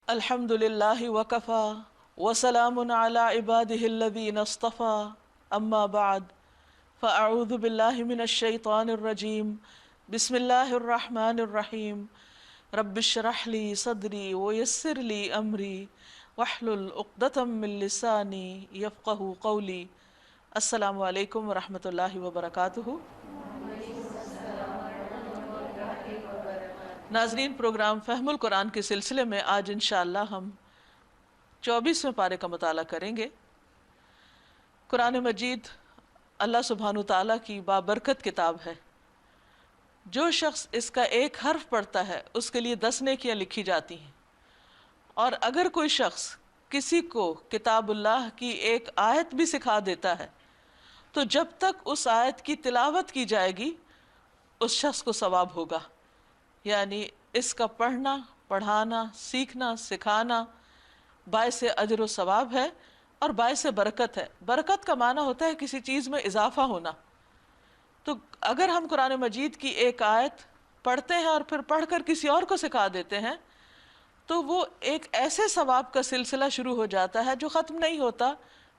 الحمد للہ وکفا وسلام علی عبادہ الذین اصطفا اما بعد فاعوذ باللہ من الشیطان الرجیم بسم اللہ الرحمن الرحیم رب اشرح لی صدری ویسر لی امری واحلل عقدۃ من لسانی یفقہوا قولی۔ السلام علیکم ورحمۃ اللہ وبرکاتہ۔ ناظرین، پروگرام فہم القرآن کے سلسلے میں آج انشاءاللہ ہم 24ویں پارے کا مطالعہ کریں گے۔ قرآن مجید اللہ سبحانہ تعالیٰ کی بابرکت کتاب ہے۔ جو شخص اس کا ایک حرف پڑھتا ہے اس کے لیے 10 نیکیاں لکھی جاتی ہیں، اور اگر کوئی شخص کسی کو کتاب اللہ کی ایک آیت بھی سکھا دیتا ہے تو جب تک اس آیت کی تلاوت کی جائے گی اس شخص کو ثواب ہوگا۔ یعنی اس کا پڑھنا، پڑھانا، سیکھنا، سکھانا باعث اجر و ثواب ہے اور باعث برکت ہے۔ برکت کا معنی ہوتا ہے کسی چیز میں اضافہ ہونا۔ تو اگر ہم قرآن مجید کی ایک آیت پڑھتے ہیں اور پھر پڑھ کر کسی اور کو سکھا دیتے ہیں تو وہ ایک ایسے ثواب کا سلسلہ شروع ہو جاتا ہے جو ختم نہیں ہوتا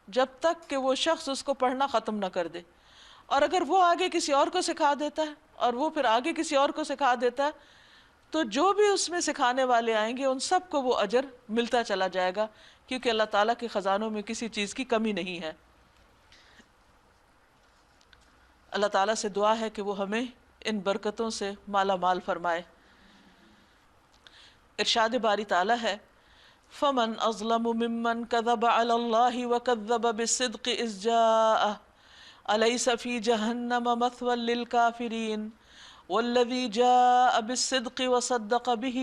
جب تک کہ وہ شخص اس کو پڑھنا ختم نہ کر دے۔ اور اگر وہ آگے کسی اور کو سکھا دیتا ہے اور وہ پھر آگے کسی اور کو سکھا دیتا ہے تو جو بھی اس میں سکھانے والے آئیں گے ان سب کو وہ اجر ملتا چلا جائے گا، کیونکہ اللہ تعالیٰ کے خزانوں میں کسی چیز کی کمی نہیں ہے۔ اللہ تعالیٰ سے دعا ہے کہ وہ ہمیں ان برکتوں سے مالا مال فرمائے۔ ارشاد باری تعالیٰ ہے، فَمَنْ أَظْلَمُ مِمَّنْ كَذَبَ عَلَى اللَّهِ وَكَذَّبَ بِالصِّدْقِ إِذْ جَاءَهُ أَلَيْسَ فِي جَهَنَّمَ مَثْوًى لِلْكَافِرِينَ وَالَّذِي جَاءَ بِالصِّدْقِ وَصَدَّقَ بِهِ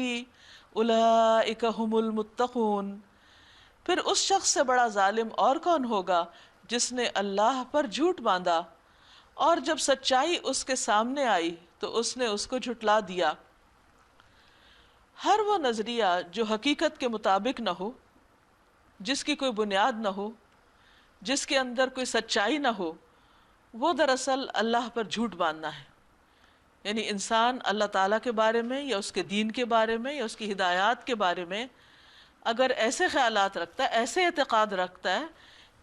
أُولَئِكَ هُمُ الْمُتَّقُونَ۔ پھر اس شخص سے بڑا ظالم اور کون ہوگا جس نے اللہ پر جھوٹ باندھا اور جب سچائی اس کے سامنے آئی تو اس نے اس کو جھٹلا دیا۔ ہر وہ نظریہ جو حقیقت کے مطابق نہ ہو، جس کی کوئی بنیاد نہ ہو، جس کے اندر کوئی سچائی نہ ہو، وہ دراصل اللہ پر جھوٹ باندھنا ہے۔ یعنی انسان اللہ تعالیٰ کے بارے میں یا اس کے دین کے بارے میں یا اس کی ہدایات کے بارے میں اگر ایسے خیالات رکھتا ہے، ایسے اعتقاد رکھتا ہے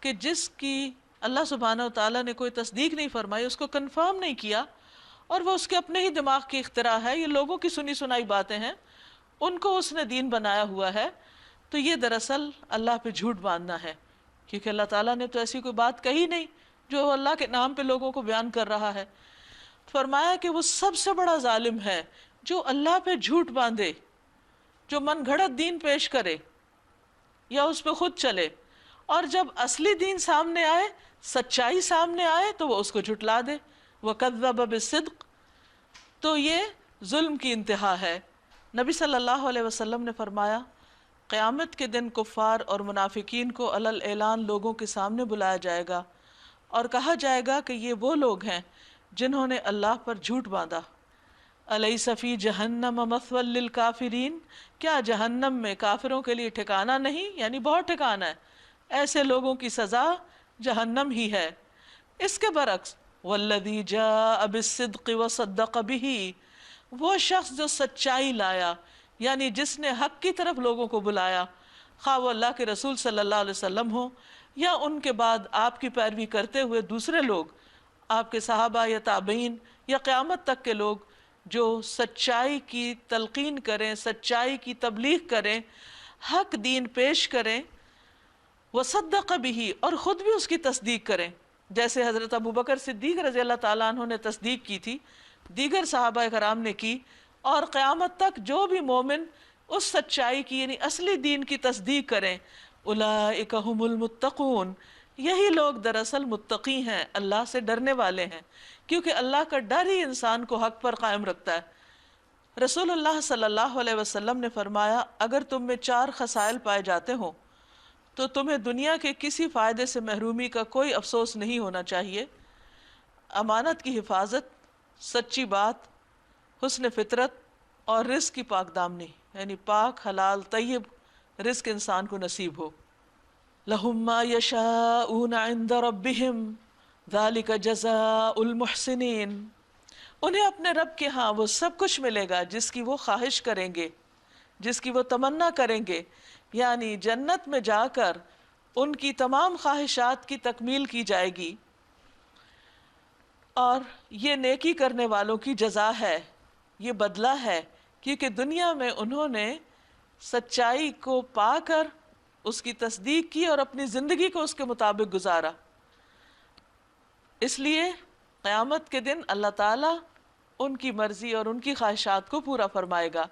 کہ جس کی اللہ سبحانہ وتعالیٰ نے کوئی تصدیق نہیں فرمائی، اس کو کنفرم نہیں کیا، اور وہ اس کے اپنے ہی دماغ کی اختراع ہے، یہ لوگوں کی سنی سنائی باتیں ہیں، ان کو اس نے دین بنایا ہوا ہے، تو یہ دراصل اللہ پہ جھوٹ باندھنا ہے، کیونکہ اللہ تعالیٰ نے تو ایسی کوئی بات کہی نہیں جو اللہ کے نام پہ لوگوں کو بیان کر رہا ہے۔ فرمایا کہ وہ سب سے بڑا ظالم ہے جو اللہ پہ جھوٹ باندھے، جو من گھڑت دین پیش کرے یا اس پہ خود چلے، اور جب اصلی دین سامنے آئے، سچائی سامنے آئے تو وہ اس کو جھٹلا دے۔ وَكَذَّبَ بِالصِّدْقِ، تو یہ ظلم کی انتہا ہے۔ نبی صلی اللہ علیہ وسلم نے فرمایا، قیامت کے دن کفار اور منافقین کو علی الاعلان لوگوں کے سامنے بلایا جائے گا اور کہا جائے گا کہ یہ وہ لوگ ہیں جنہوں نے اللہ پر جھوٹ باندھا۔ الیس فی جہنم مثوی للکافرین، کیا جہنم میں کافروں کے لیے ٹھکانہ نہیں؟ یعنی بہت ٹھکانہ ہے، ایسے لوگوں کی سزا جہنم ہی ہے۔ اس کے برعکس والذی جاء بالصدق وصدق بہ، وہ شخص جو سچائی لایا، یعنی جس نے حق کی طرف لوگوں کو بلایا، خواہ وہ اللہ کے رسول صلی اللہ علیہ وسلم ہو یا ان کے بعد آپ کی پیروی کرتے ہوئے دوسرے لوگ، آپ کے صحابہ یا تابعین یا قیامت تک کے لوگ جو سچائی کی تلقین کریں، سچائی کی تبلیغ کریں، حق دین پیش کریں، وصدق بہ، اور خود بھی اس کی تصدیق کریں، جیسے حضرت ابوبکر صدیق رضی اللہ تعالیٰ عنہ نے تصدیق کی تھی، دیگر صحابہ کرام نے کی، اور قیامت تک جو بھی مومن اس سچائی کی یعنی اصلی دین کی تصدیق کریں، اولئک ھم المتقون، یہی لوگ دراصل متقی ہیں، اللہ سے ڈرنے والے ہیں، کیونکہ اللہ کا ڈر ہی انسان کو حق پر قائم رکھتا ہے۔ رسول اللہ صلی اللہ علیہ وسلم نے فرمایا، اگر تم میں 4 خصائل پائے جاتے ہوں تو تمہیں دنیا کے کسی فائدے سے محرومی کا کوئی افسوس نہیں ہونا چاہیے۔ امانت کی حفاظت، سچی بات، حسن فطرت، اور رزق کی پاک دامنی، یعنی پاک حلال طیب رزق انسان کو نصیب ہو۔ لَهُمْ مَا يَشَاءُونَ عِندَ رَبِّهِمْ ذَلِكَ جَزَاءُ الْمُحْسِنِينَ، انہیں اپنے رب کے ہاں وہ سب کچھ ملے گا جس کی وہ خواہش کریں گے، جس کی وہ تمنا کریں گے، یعنی جنت میں جا کر ان کی تمام خواہشات کی تکمیل کی جائے گی، اور یہ نیکی کرنے والوں کی جزا ہے، یہ بدلہ ہے، کیونکہ دنیا میں انہوں نے سچائی کو پا کر اس کی تصدیق کی اور اپنی زندگی کو اس کے مطابق گزارا۔ اس لیے قیامت کے دن اللہ تعالیٰ ان کی مرضی اور ان کی خواہشات کو پورا فرمائے گا،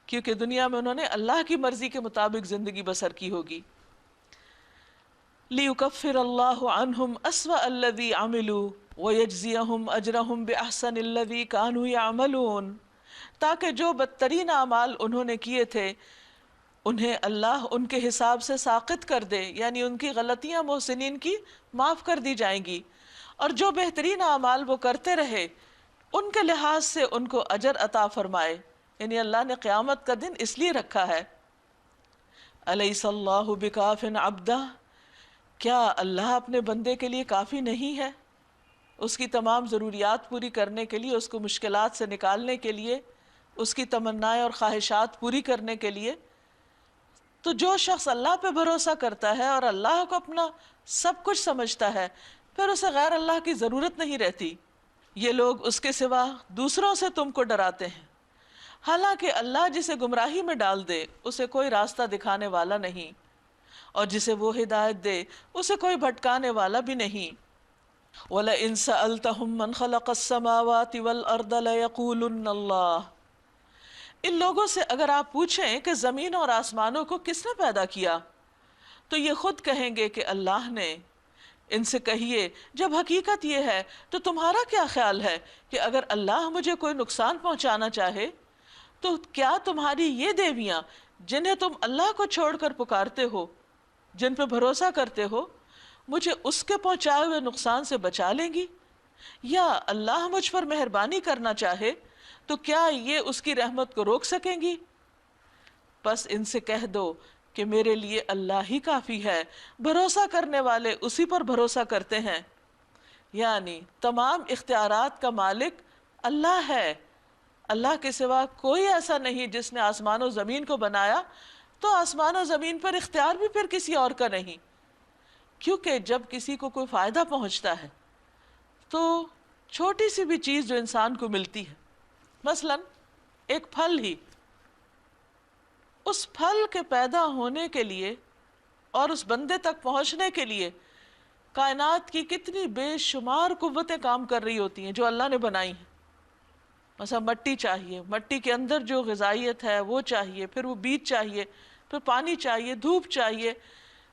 کیونکہ دنیا میں انہوں نے اللہ کی مرضی کے مطابق زندگی بسر کی ہوگی۔ لِيُكَفِّرَ اللَّهُ عَنْهُمْ أَسْوَأَ الَّذِي عَمِلُوا وَيَجْزِيَهُمْ أَجْرَهُمْ بِأَحْسَنِ الَّذِي كَانُوا يَعْمَلُونَ، تاکہ جو بدترین اعمال انہوں نے کیے تھے انہیں اللہ ان کے حساب سے ساقط کر دے، یعنی ان کی غلطیاں محسنین کی معاف کر دی جائیں گی، اور جو بہترین اعمال وہ کرتے رہے ان کے لحاظ سے ان کو اجر عطا فرمائے، یعنی اللہ نے قیامت کا دن اس لیے رکھا ہے۔ الیس اللہ بکاف عبدہ، کیا اللہ اپنے بندے کے لیے کافی نہیں ہے؟ اس کی تمام ضروریات پوری کرنے کے لیے، اس کو مشکلات سے نکالنے کے لیے، اس کی تمنائیں اور خواہشات پوری کرنے کے لیے۔ تو جو شخص اللہ پہ بھروسہ کرتا ہے اور اللہ کو اپنا سب کچھ سمجھتا ہے، پھر اسے غیر اللہ کی ضرورت نہیں رہتی۔ یہ لوگ اس کے سوا دوسروں سے تم کو ڈراتے ہیں، حالانکہ اللہ جسے گمراہی میں ڈال دے اسے کوئی راستہ دکھانے والا نہیں، اور جسے وہ ہدایت دے اسے کوئی بھٹکانے والا بھی نہیں۔ وَلَئِن سَأَلْتَهُم مَّنْ خَلَقَ السَّمَاوَاتِ وَالْأَرْضَ لَيَقُولُنَّ اللَّهُ، ان لوگوں سے اگر آپ پوچھیں کہ زمین اور آسمانوں کو کس نے پیدا کیا تو یہ خود کہیں گے کہ اللہ نے۔ ان سے کہیے جب حقیقت یہ ہے تو تمہارا کیا خیال ہے کہ اگر اللہ مجھے کوئی نقصان پہنچانا چاہے تو کیا تمہاری یہ دیویاں جنہیں تم اللہ کو چھوڑ کر پکارتے ہو، جن پہ بھروسہ کرتے ہو، مجھے اس کے پہنچائے ہوئے نقصان سے بچا لیں گی؟ یا اللہ مجھ پر مہربانی کرنا چاہے تو کیا یہ اس کی رحمت کو روک سکیں گی؟ بس ان سے کہہ دو کہ میرے لیے اللہ ہی کافی ہے، بھروسہ کرنے والے اسی پر بھروسہ کرتے ہیں، یعنی تمام اختیارات کا مالک اللہ ہے۔ اللہ کے سوا کوئی ایسا نہیں جس نے آسمان و زمین کو بنایا، تو آسمان و زمین پر اختیار بھی پھر کسی اور کا نہیں، کیونکہ جب کسی کو کوئی فائدہ پہنچتا ہے تو چھوٹی سی بھی چیز جو انسان کو ملتی ہے، مثلا ایک پھل ہی، اس پھل کے پیدا ہونے کے لیے اور اس بندے تک پہنچنے کے لیے کائنات کی کتنی بے شمار قوتیں کام کر رہی ہوتی ہیں جو اللہ نے بنائی ہیں۔ مثلا مٹی چاہیے، مٹی کے اندر جو غذائیت ہے وہ چاہیے، پھر وہ بیج چاہیے، پھر پانی چاہیے، دھوپ چاہیے،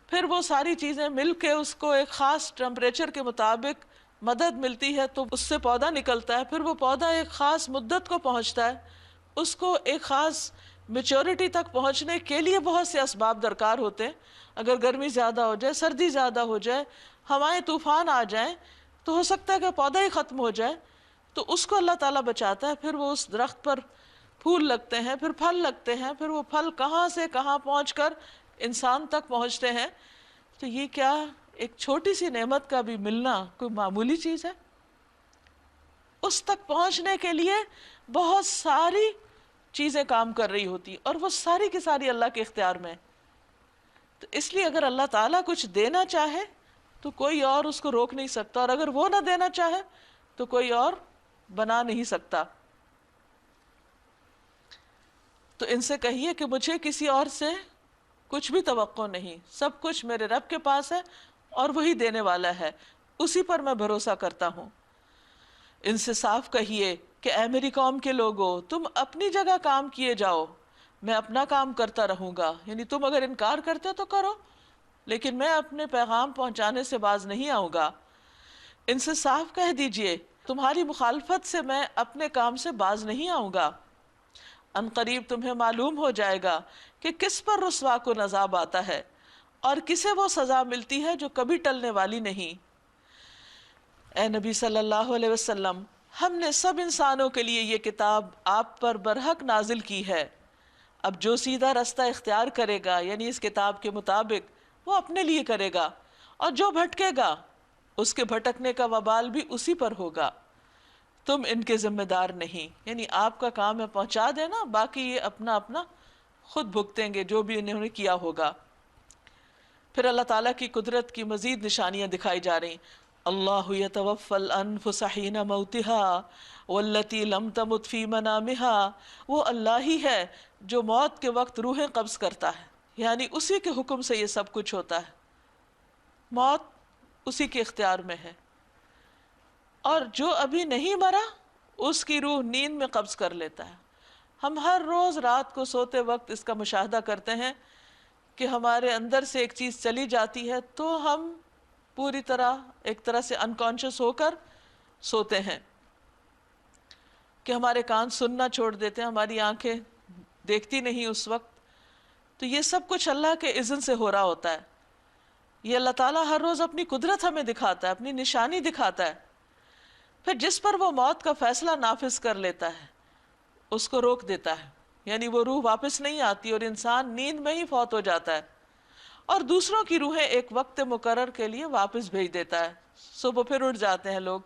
پھر وہ ساری چیزیں مل کے اس کو ایک خاص ٹمپریچر کے مطابق مدد ملتی ہے تو اس سے پودا نکلتا ہے، پھر وہ پودا ایک خاص مدت کو پہنچتا ہے، اس کو ایک خاص میچورٹی تک پہنچنے کے لیے بہت سے اسباب درکار ہوتے ہیں۔ اگر گرمی زیادہ ہو جائے، سردی زیادہ ہو جائے، ہوائیں طوفان آ جائیں تو ہو سکتا ہے کہ پودا ہی ختم ہو جائے، تو اس کو اللہ تعالیٰ بچاتا ہے، پھر وہ اس درخت پر پھول لگتے ہیں، پھر پھل لگتے ہیں، پھر وہ پھل کہاں سے کہاں پہنچ کر انسان تک پہنچتے ہیں۔ تو یہ کیا ایک چھوٹی سی نعمت کا بھی ملنا کوئی معمولی چیز ہے؟ اس تک پہنچنے کے لیے بہت ساری چیزیں کام کر رہی ہوتی، اور وہ ساری کی ساری اللہ کے اختیار میں۔ تو اس لیے اگر اللہ تعالیٰ کچھ دینا چاہے تو کوئی اور اس کو روک نہیں سکتا، اور اگر وہ نہ دینا چاہے تو کوئی اور بنا نہیں سکتا۔ تو ان سے کہیے کہ مجھے کسی اور سے کچھ بھی توقع نہیں، سب کچھ میرے رب کے پاس ہے اور وہی دینے والا ہے، اسی پر میں بھروسہ کرتا ہوں۔ ان سے صاف کہیے کہ اے میری قوم کے لوگو، تم اپنی جگہ کام کیے جاؤ، میں اپنا کام کرتا رہوں گا، یعنی تم اگر انکار کرتے ہو تو کرو، لیکن میں اپنے پیغام پہنچانے سے باز نہیں آؤں گا۔ ان سے صاف کہہ دیجئے تمہاری مخالفت سے میں اپنے کام سے باز نہیں آؤں گا، ان قریب تمہیں معلوم ہو جائے گا کہ کس پر رسوا کن عذاب آتا ہے اور کسے وہ سزا ملتی ہے جو کبھی ٹلنے والی نہیں۔ اے نبی صلی اللہ علیہ وسلم، ہم نے سب انسانوں کے لیے یہ کتاب آپ پر برحق نازل کی ہے، اب جو سیدھا رستہ اختیار کرے گا یعنی اس کتاب کے مطابق وہ اپنے لیے کرے گا، اور جو بھٹکے گا اس کے بھٹکنے کا وبال بھی اسی پر ہوگا، تم ان کے ذمہ دار نہیں، یعنی آپ کا کام ہے پہنچا دینا، باقی یہ اپنا اپنا خود بھگتیں گے جو بھی انہوں نے کیا ہوگا۔ پھر اللہ تعالیٰ کی قدرت کی مزید نشانیاں دکھائی جا رہی، اللہ یتوفی الانفس حین موتها واللتی لم تمت فی منامها، وہ اللہ ہی ہے جو موت کے وقت روحیں قبض کرتا ہے، یعنی اسی کے حکم سے یہ سب کچھ ہوتا ہے، موت اسی کے اختیار میں ہے، اور جو ابھی نہیں مرا اس کی روح نیند میں قبض کر لیتا ہے۔ ہم ہر روز رات کو سوتے وقت اس کا مشاہدہ کرتے ہیں کہ ہمارے اندر سے ایک چیز چلی جاتی ہے تو ہم پوری طرح ایک طرح سے انکانشس ہو کر سوتے ہیں، کہ ہمارے کان سننا چھوڑ دیتے ہیں، ہماری آنکھیں دیکھتی نہیں اس وقت۔ تو یہ سب کچھ اللہ کے اذن سے ہو رہا ہوتا ہے۔ یہ اللہ تعالیٰ ہر روز اپنی قدرت ہمیں دکھاتا ہے، اپنی نشانی دکھاتا ہے۔ پھر جس پر وہ موت کا فیصلہ نافذ کر لیتا ہے اس کو روک دیتا ہے، یعنی وہ روح واپس نہیں آتی اور انسان نیند میں ہی فوت ہو جاتا ہے، اور دوسروں کی روحیں ایک وقت مقرر کے لیے واپس بھیج دیتا ہے، صبح پھر اٹھ جاتے ہیں لوگ۔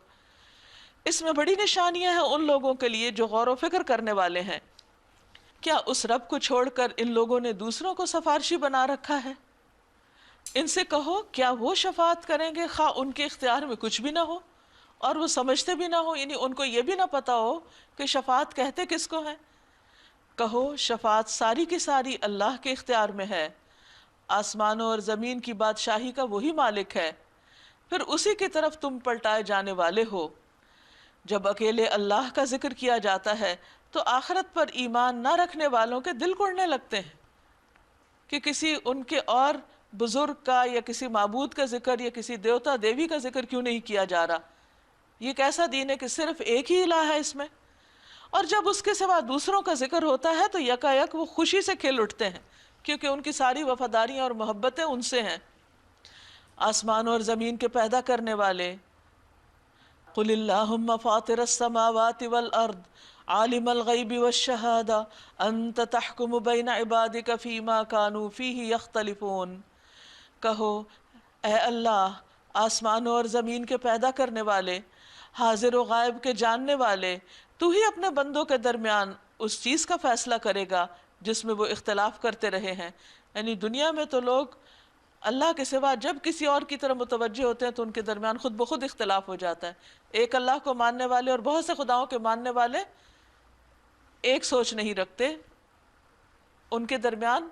اس میں بڑی نشانیاں ہیں ان لوگوں کے لیے جو غور و فکر کرنے والے ہیں۔ کیا اس رب کو چھوڑ کر ان لوگوں نے دوسروں کو سفارشی بنا رکھا ہے؟ ان سے کہو کیا وہ شفاعت کریں گے خواہ ان کے اختیار میں کچھ بھی نہ ہو اور وہ سمجھتے بھی نہ ہو، یعنی ان کو یہ بھی نہ پتا ہو کہ شفاعت کہتے کس کو ہے؟ کہو شفاعت ساری کی ساری اللہ کے اختیار میں ہے، آسمانوں اور زمین کی بادشاہی کا وہی مالک ہے، پھر اسی کی طرف تم پلٹائے جانے والے ہو۔ جب اکیلے اللہ کا ذکر کیا جاتا ہے تو آخرت پر ایمان نہ رکھنے والوں کے دل کڑنے لگتے ہیں کہ کسی ان کے اور بزرگ کا یا کسی معبود کا ذکر یا کسی دیوتا دیوی کا ذکر کیوں نہیں کیا جا رہا؟ یہ کیسا دین ہے کہ صرف ایک ہی الہ ہے اس میں؟ اور جب اس کے سوا دوسروں کا ذکر ہوتا ہے تو یکا یک وہ خوشی سے کھل اٹھتے ہیں، کیونکہ ان کی ساری وفاداریاں اور محبتیں ان سے ہیں۔ آسمان اور زمین کے پیدا کرنے والے، قل اللہم فاطر السماوات والارض عالم الغیب والشہادہ انت تحکم بین عبادک فیما کانوا فیہ یختلفون، کہو اے اللہ آسمانوں اور زمین کے پیدا کرنے والے، حاضر و غائب کے جاننے والے، تو ہی اپنے بندوں کے درمیان اس چیز کا فیصلہ کرے گا جس میں وہ اختلاف کرتے رہے ہیں۔ یعنی دنیا میں تو لوگ اللہ کے سوا جب کسی اور کی طرف متوجہ ہوتے ہیں تو ان کے درمیان خود بخود اختلاف ہو جاتا ہے۔ ایک اللہ کو ماننے والے اور بہت سے خداؤں کے ماننے والے ایک سوچ نہیں رکھتے، ان کے درمیان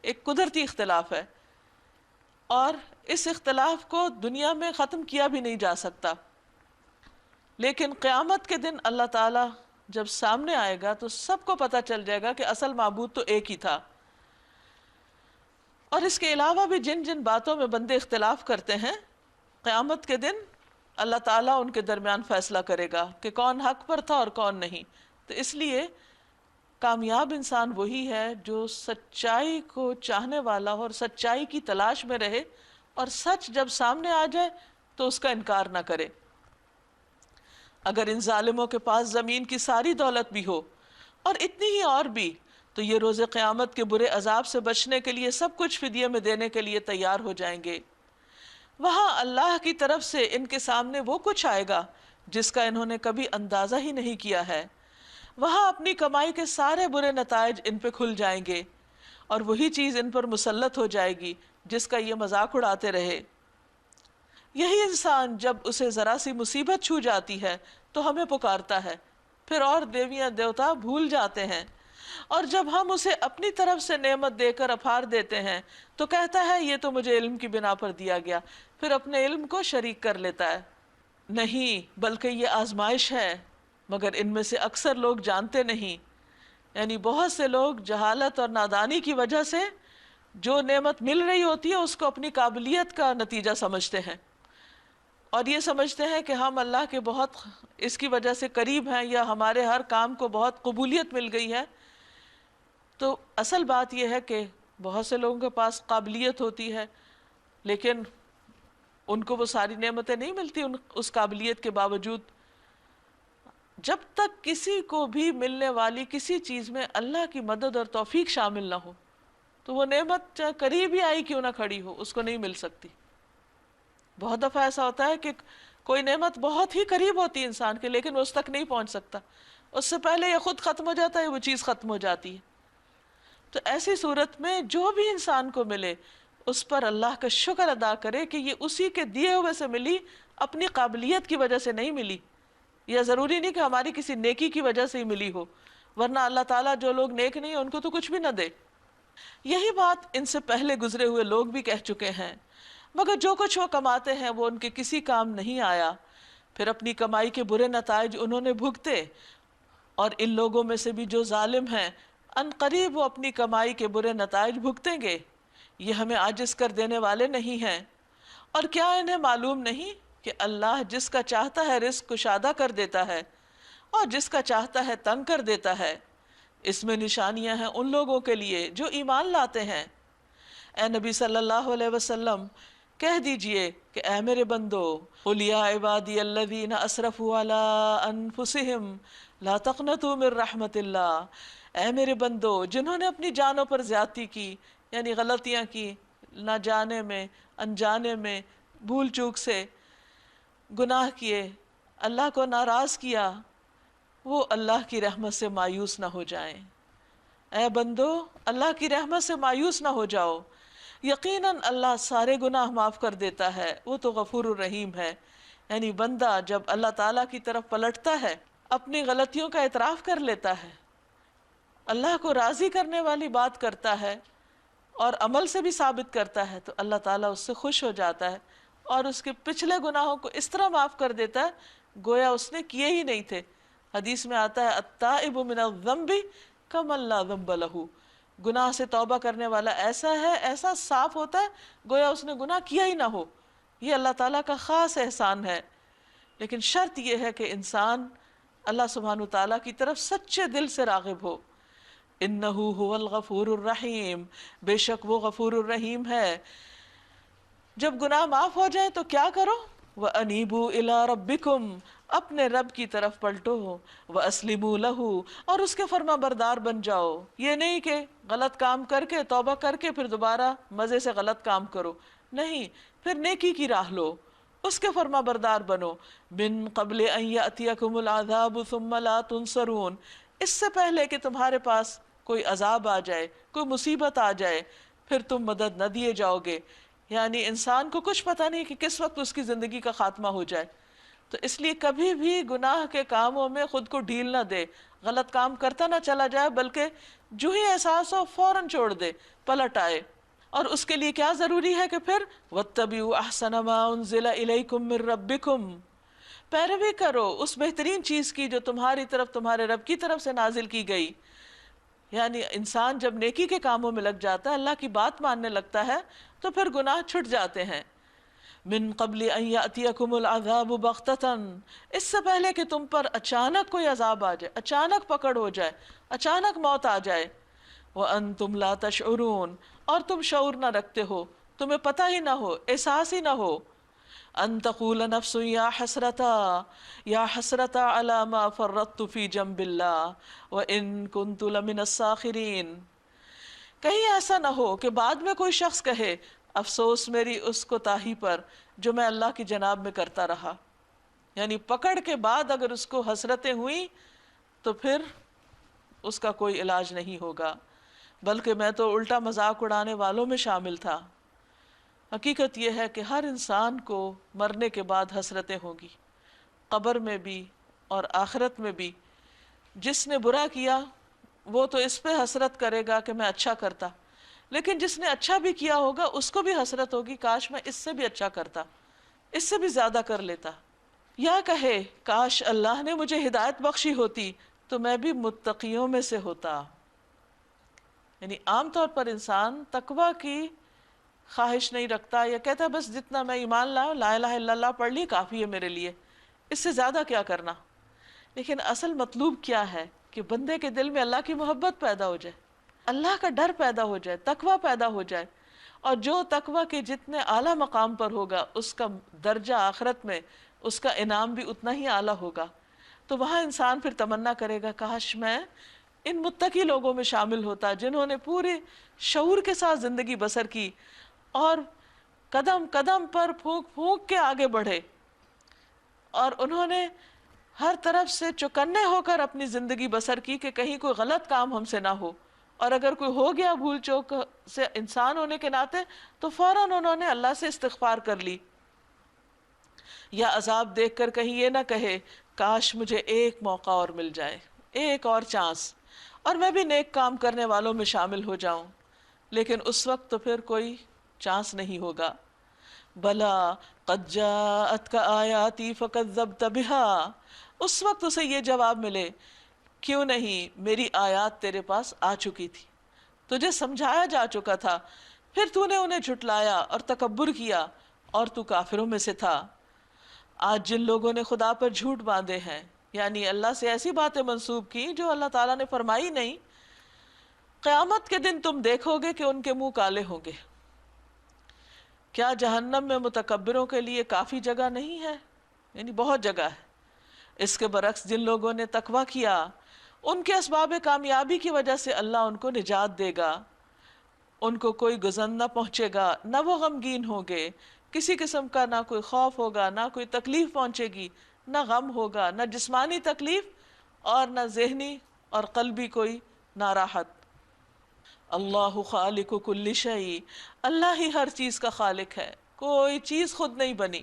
ایک قدرتی اختلاف ہے، اور اس اختلاف کو دنیا میں ختم کیا بھی نہیں جا سکتا۔ لیکن قیامت کے دن اللہ تعالیٰ جب سامنے آئے گا تو سب کو پتہ چل جائے گا کہ اصل معبود تو ایک ہی تھا۔ اور اس کے علاوہ بھی جن جن باتوں میں بندے اختلاف کرتے ہیں، قیامت کے دن اللہ تعالیٰ ان کے درمیان فیصلہ کرے گا کہ کون حق پر تھا اور کون نہیں۔ تو اس لیے کامیاب انسان وہی ہے جو سچائی کو چاہنے والا ہو اور سچائی کی تلاش میں رہے، اور سچ جب سامنے آ جائے تو اس کا انکار نہ کرے۔ اگر ان ظالموں کے پاس زمین کی ساری دولت بھی ہو اور اتنی ہی اور بھی، تو یہ روز قیامت کے برے عذاب سے بچنے کے لیے سب کچھ فدیے میں دینے کے لیے تیار ہو جائیں گے۔ وہاں اللہ کی طرف سے ان کے سامنے وہ کچھ آئے گا جس کا انہوں نے کبھی اندازہ ہی نہیں کیا ہے۔ وہاں اپنی کمائی کے سارے برے نتائج ان پہ کھل جائیں گے، اور وہی چیز ان پر مسلط ہو جائے گی جس کا یہ مذاق اڑاتے رہے۔ یہی انسان جب اسے ذرا سی مصیبت چھو جاتی ہے تو ہمیں پکارتا ہے، پھر اور دیویاں دیوتا بھول جاتے ہیں، اور جب ہم اسے اپنی طرف سے نعمت دے کر افار دیتے ہیں تو کہتا ہے یہ تو مجھے علم کی بنا پر دیا گیا، پھر اپنے علم کو شریک کر لیتا ہے۔ نہیں، بلکہ یہ آزمائش ہے، مگر ان میں سے اکثر لوگ جانتے نہیں۔ یعنی بہت سے لوگ جہالت اور نادانی کی وجہ سے جو نعمت مل رہی ہوتی ہے اس کو اپنی قابلیت کا نتیجہ سمجھتے ہیں، اور یہ سمجھتے ہیں کہ ہم اللہ کے بہت اس کی وجہ سے قریب ہیں، یا ہمارے ہر کام کو بہت قبولیت مل گئی ہے۔ تو اصل بات یہ ہے کہ بہت سے لوگوں کے پاس قابلیت ہوتی ہے لیکن ان کو وہ ساری نعمتیں نہیں ملتی اس قابلیت کے باوجود۔ جب تک کسی کو بھی ملنے والی کسی چیز میں اللہ کی مدد اور توفیق شامل نہ ہو تو وہ نعمت چاہے قریب ہی آئی کیوں نہ کھڑی ہو اس کو نہیں مل سکتی۔ بہت دفعہ ایسا ہوتا ہے کہ کوئی نعمت بہت ہی قریب ہوتی ہے انسان کے لیکن وہ اس تک نہیں پہنچ سکتا، اس سے پہلے یہ خود ختم ہو جاتا ہے، وہ چیز ختم ہو جاتی ہے۔ تو ایسی صورت میں جو بھی انسان کو ملے اس پر اللہ کا شکر ادا کرے کہ یہ اسی کے دیے ہوئے سے ملی، اپنی قابلیت کی وجہ سے نہیں ملی، یا ضروری نہیں کہ ہماری کسی نیکی کی وجہ سے ہی ملی ہو، ورنہ اللہ تعالیٰ جو لوگ نیک نہیں ہیں ان کو تو کچھ بھی نہ دے۔ یہی بات ان سے پہلے گزرے ہوئے لوگ بھی کہہ چکے ہیں، مگر جو کچھ وہ کماتے ہیں وہ ان کے کسی کام نہیں آیا، پھر اپنی کمائی کے برے نتائج انہوں نے بھگتے، اور ان لوگوں میں سے بھی جو ظالم ہیں ان قریب وہ اپنی کمائی کے برے نتائج بھگتیں گے۔ یہ ہمیں عاجز کر دینے والے نہیں ہیں، اور کیا انہیں معلوم نہیں کہ اللہ جس کا چاہتا ہے رزق کشادہ کر دیتا ہے اور جس کا چاہتا ہے تنگ کر دیتا ہے۔ اس میں نشانیاں ہیں ان لوگوں کے لیے جو ایمان لاتے ہیں۔ اے نبی صلی اللہ علیہ وسلم کہہ دیجئے کہ اے میرے بندو، قل یا عبادی الذین اسرفوا علی انفسہم لا تقنطوا من رحمت اللہ، اے میرے بندو جنہوں نے اپنی جانوں پر زیادتی کی، یعنی غلطیاں کی، نہ جانے میں، انجانے میں، بھول چوک سے گناہ کیے، اللہ کو ناراض کیا، وہ اللہ کی رحمت سے مایوس نہ ہو جائیں۔ اے بندو اللہ کی رحمت سے مایوس نہ ہو جاؤ، یقیناً اللہ سارے گناہ معاف کر دیتا ہے، وہ تو غفور الرحیم ہے۔ یعنی بندہ جب اللہ تعالیٰ کی طرف پلٹتا ہے، اپنی غلطیوں کا اعتراف کر لیتا ہے، اللہ کو راضی کرنے والی بات کرتا ہے اور عمل سے بھی ثابت کرتا ہے، تو اللہ تعالیٰ اس سے خوش ہو جاتا ہے اور اس کے پچھلے گناہوں کو اس طرح معاف کر دیتا ہے گویا اس نے کیے ہی نہیں تھے۔ حدیث میں آتا ہے التائب من الذنب کمن لا ذنب لہ، گناہ سے توبہ کرنے والا ایسا ہے، ایسا صاف ہوتا ہے گویا اس نے گناہ کیا ہی نہ ہو۔ یہ اللہ تعالیٰ کا خاص احسان ہے، لیکن شرط یہ ہے کہ انسان اللہ سبحانہ تعالیٰ کی طرف سچے دل سے راغب ہو۔ انہ هو الغفور الرحیم، بے شک وہ غفور الرحیم ہے۔ جب گناہ معاف ہو جائیں تو کیا کرو؟ وَأَنِيبُوا إِلَىٰ رَبِّكُمْ، اپنے رب کی طرف پلٹو، وَأَسْلِمُوا لَهُ، اور اس کے فرما بردار بن جاؤ۔ یہ نہیں کہ غلط کام کر کے توبہ کر کے پھر دوبارہ مزے سے غلط کام کرو، نہیں، پھر نیکی کی راہ لو، اس کے فرما بردار بنو۔ من قبل ان یأتیکم العذاب ثم لا تنصرون، اس سے پہلے کہ تمہارے پاس کوئی عذاب آ جائے، کوئی مصیبت آ جائے، پھر تم مدد نہ دیے جاؤ گے۔ یعنی انسان کو کچھ پتہ نہیں کہ کس وقت اس کی زندگی کا خاتمہ ہو جائے، تو اس لیے کبھی بھی گناہ کے کاموں میں خود کو ڈھیل نہ دے، غلط کام کرتا نہ چلا جائے، بلکہ جو ہی احساس ہو فوراً چھوڑ دے، پلٹ آئے۔ اور اس کے لیے کیا ضروری ہے کہ پھر وَاتَّبِعُوا أَحْسَنَ مَا أُنزِلَ إِلَيْكُم مِّن رَّبِّكُمْ، پیروی کرو اس بہترین چیز کی جو تمہاری طرف تمہارے رب کی طرف سے نازل کی گئی۔ یعنی انسان جب نیکی کے کاموں میں لگ جاتا ہے، اللہ کی بات ماننے لگتا ہے، تو پھر گناہ چھٹ جاتے ہیں۔ من قبل ان یأتیکم العذاب بغتۃ، اس سے پہلے کہ تم پر اچانک کوئی عذاب آ جائے، اچانک پکڑ ہو جائے، اچانک موت آ جائے۔ وانتم لا تشعرون، اور تم شعور نہ رکھتے ہو، تمہیں پتہ ہی نہ ہو، احساس ہی نہ ہو۔ ان تقول نفس یا حسرتا علی ما فرطت فی جنب اللہ وان کنت لمن الساخرین، کہیں ایسا نہ ہو کہ بعد میں کوئی شخص کہے افسوس میری اس کوتاہی پر جو میں اللہ کی جناب میں کرتا رہا۔ یعنی پکڑ کے بعد اگر اس کو حسرتیں ہوئیں تو پھر اس کا کوئی علاج نہیں ہوگا، بلکہ میں تو الٹا مذاق اڑانے والوں میں شامل تھا۔ حقیقت یہ ہے کہ ہر انسان کو مرنے کے بعد حسرتیں ہوں گی، قبر میں بھی اور آخرت میں بھی۔ جس نے برا کیا وہ تو اس پہ حسرت کرے گا کہ میں اچھا کرتا، لیکن جس نے اچھا بھی کیا ہوگا اس کو بھی حسرت ہوگی کاش میں اس سے بھی اچھا کرتا، اس سے بھی زیادہ کر لیتا، یا کہے کاش اللہ نے مجھے ہدایت بخشی ہوتی تو میں بھی متقیوں میں سے ہوتا۔ یعنی عام طور پر انسان تقوی کی خواہش نہیں رکھتا، یا کہتا ہے بس جتنا میں ایمان لاؤں، لا الہ الا اللہ پڑھ لی کافی ہے میرے لیے، اس سے زیادہ کیا کرنا۔ لیکن اصل مطلوب کیا ہے کہ بندے کے دل میں اللہ کی محبت پیدا ہو جائے، اللہ کا ڈر پیدا ہو جائے، تقوی پیدا ہو جائے، اور جو تقوی کے جتنے اعلیٰ مقام پر ہوگا اس کا درجہ آخرت میں، اس کا انعام بھی اتنا ہی اعلیٰ ہوگا۔ تو وہاں انسان پھر تمنا کرے گا کاش میں ان متقی لوگوں میں شامل ہوتا جنہوں نے پورے شعور کے ساتھ زندگی بسر کی اور قدم قدم پر پھونک پھونک کے آگے بڑھے، اور انہوں نے ہر طرف سے چوکنے ہو کر اپنی زندگی بسر کی کہ کہیں کوئی غلط کام ہم سے نہ ہو، اور اگر کوئی ہو گیا بھول چوک سے انسان ہونے کے ناطے تو فوراً انہوں نے اللہ سے استغفار کر لی، یا عذاب دیکھ کر کہیں یہ نہ کہے کاش مجھے ایک موقع اور مل جائے، ایک اور چانس، اور میں بھی نیک کام کرنے والوں میں شامل ہو جاؤں، لیکن اس وقت تو پھر کوئی چانس نہیں ہوگا۔ بلا قد جاءتک آیاتی فکذبت بہا، اس وقت اسے یہ جواب ملے کیوں نہیں، میری آیات تیرے پاس آ چکی تھی، تجھے سمجھایا جا چکا تھا، پھر تو نے انہیں جھٹلایا اور تکبر کیا اور تو کافروں میں سے تھا۔ آج جن لوگوں نے خدا پر جھوٹ باندھے ہیں، یعنی اللہ سے ایسی باتیں منسوب کی جو اللہ تعالیٰ نے فرمائی نہیں، قیامت کے دن تم دیکھو گے کہ ان کے منہ کالے ہوں گے۔ کیا جہنم میں متکبروں کے لیے کافی جگہ نہیں ہے؟ یعنی بہت جگہ ہے۔ اس کے برعکس جن لوگوں نے تقویٰ کیا، ان کے اسباب کامیابی کی وجہ سے اللہ ان کو نجات دے گا، ان کو کوئی گزن نہ پہنچے گا، نہ وہ غمگین ہوں گے، کسی قسم کا نہ کوئی خوف ہوگا، نہ کوئی تکلیف پہنچے گی، نہ غم ہوگا، نہ جسمانی تکلیف اور نہ ذہنی اور قلبی کوئی ناراحت۔ اللہ خالق کل شیء، اللہ ہی ہر چیز کا خالق ہے، کوئی چیز خود نہیں بنی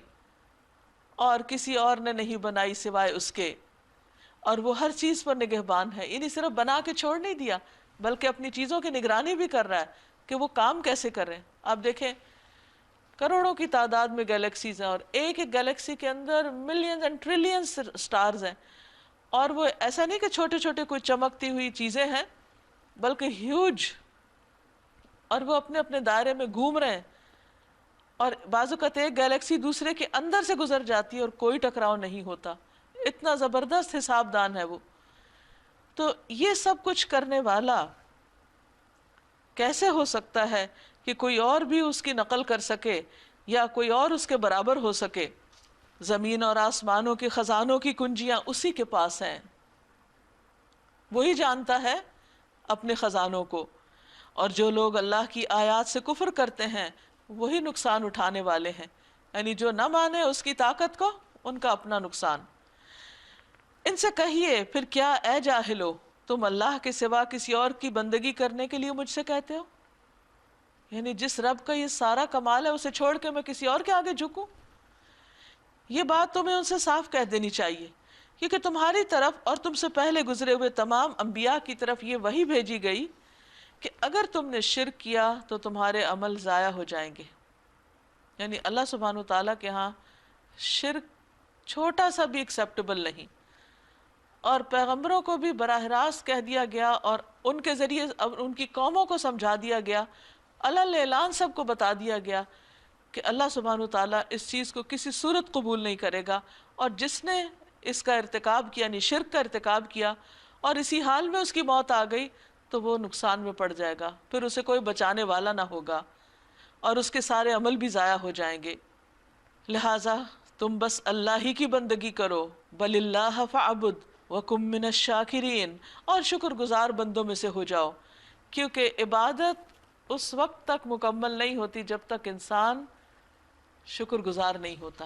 اور کسی اور نے نہیں بنائی سوائے اس کے، اور وہ ہر چیز پر نگہبان ہے، یعنی صرف بنا کے چھوڑ نہیں دیا بلکہ اپنی چیزوں کی نگرانی بھی کر رہا ہے کہ وہ کام کیسے کر رہے ہیں۔ آپ دیکھیں کروڑوں کی تعداد میں گیلیکسیز ہیں، اور ایک ایک گیلیکسی کے اندر ملینز اینڈ ٹریلینز سٹارز ہیں، اور وہ ایسا نہیں کہ چھوٹے چھوٹے کوئی چمکتی ہوئی چیزیں ہیں بلکہ ہیوج، اور وہ اپنے اپنے دائرے میں گھوم رہے ہیں، اور بعض اوقات ایک گیلیکسی دوسرے کے اندر سے گزر جاتی ہے اور کوئی ٹکراؤ نہیں ہوتا، اتنا زبردست حساب دان ہے وہ۔ تو یہ سب کچھ کرنے والا کیسے ہو سکتا ہے کہ کوئی اور بھی اس کی نقل کر سکے یا کوئی اور اس کے برابر ہو سکے؟ زمین اور آسمانوں کے خزانوں کی کنجیاں اسی کے پاس ہیں، وہی جانتا ہے اپنے خزانوں کو، اور جو لوگ اللہ کی آیات سے کفر کرتے ہیں وہی نقصان اٹھانے والے ہیں، یعنی جو نہ مانے اس کی طاقت کو، ان کا اپنا نقصان۔ ان سے کہیے پھر کیا اے جاہلو، تم اللہ کے سوا کسی اور کی بندگی کرنے کے لیے مجھ سے کہتے ہو؟ یعنی جس رب کا یہ سارا کمال ہے اسے چھوڑ کے میں کسی اور کے آگے جھکوں؟ یہ بات تمہیں ان سے صاف کہہ دینی چاہیے، کیونکہ تمہاری طرف اور تم سے پہلے گزرے ہوئے تمام انبیاء کی طرف یہ وحی بھیجی گئی کہ اگر تم نے شرک کیا تو تمہارے عمل ضائع ہو جائیں گے۔ یعنی اللہ سبحانہ وتعالیٰ کے ہاں شرک چھوٹا سا بھی ایکسیپٹیبل نہیں، اور پیغمبروں کو بھی براہ راست کہہ دیا گیا اور ان کے ذریعے ان کی قوموں کو سمجھا دیا گیا، اللہ اعلان سب کو بتا دیا گیا کہ اللہ سبحانہ وتعالیٰ اس چیز کو کسی صورت قبول نہیں کرے گا، اور جس نے اس کا ارتکاب کیا، یعنی شرک کا ارتکاب کیا، اور اسی حال میں اس کی موت آ گئی تو وہ نقصان میں پڑ جائے گا، پھر اسے کوئی بچانے والا نہ ہوگا، اور اس کے سارے عمل بھی ضائع ہو جائیں گے۔ لہٰذا تم بس اللہ ہی کی بندگی کرو، بل اللہ فاعبد وکم من الشاکرین، اور شکر گزار بندوں میں سے ہو جاؤ، کیونکہ عبادت اس وقت تک مکمل نہیں ہوتی جب تک انسان شکر گزار نہیں ہوتا۔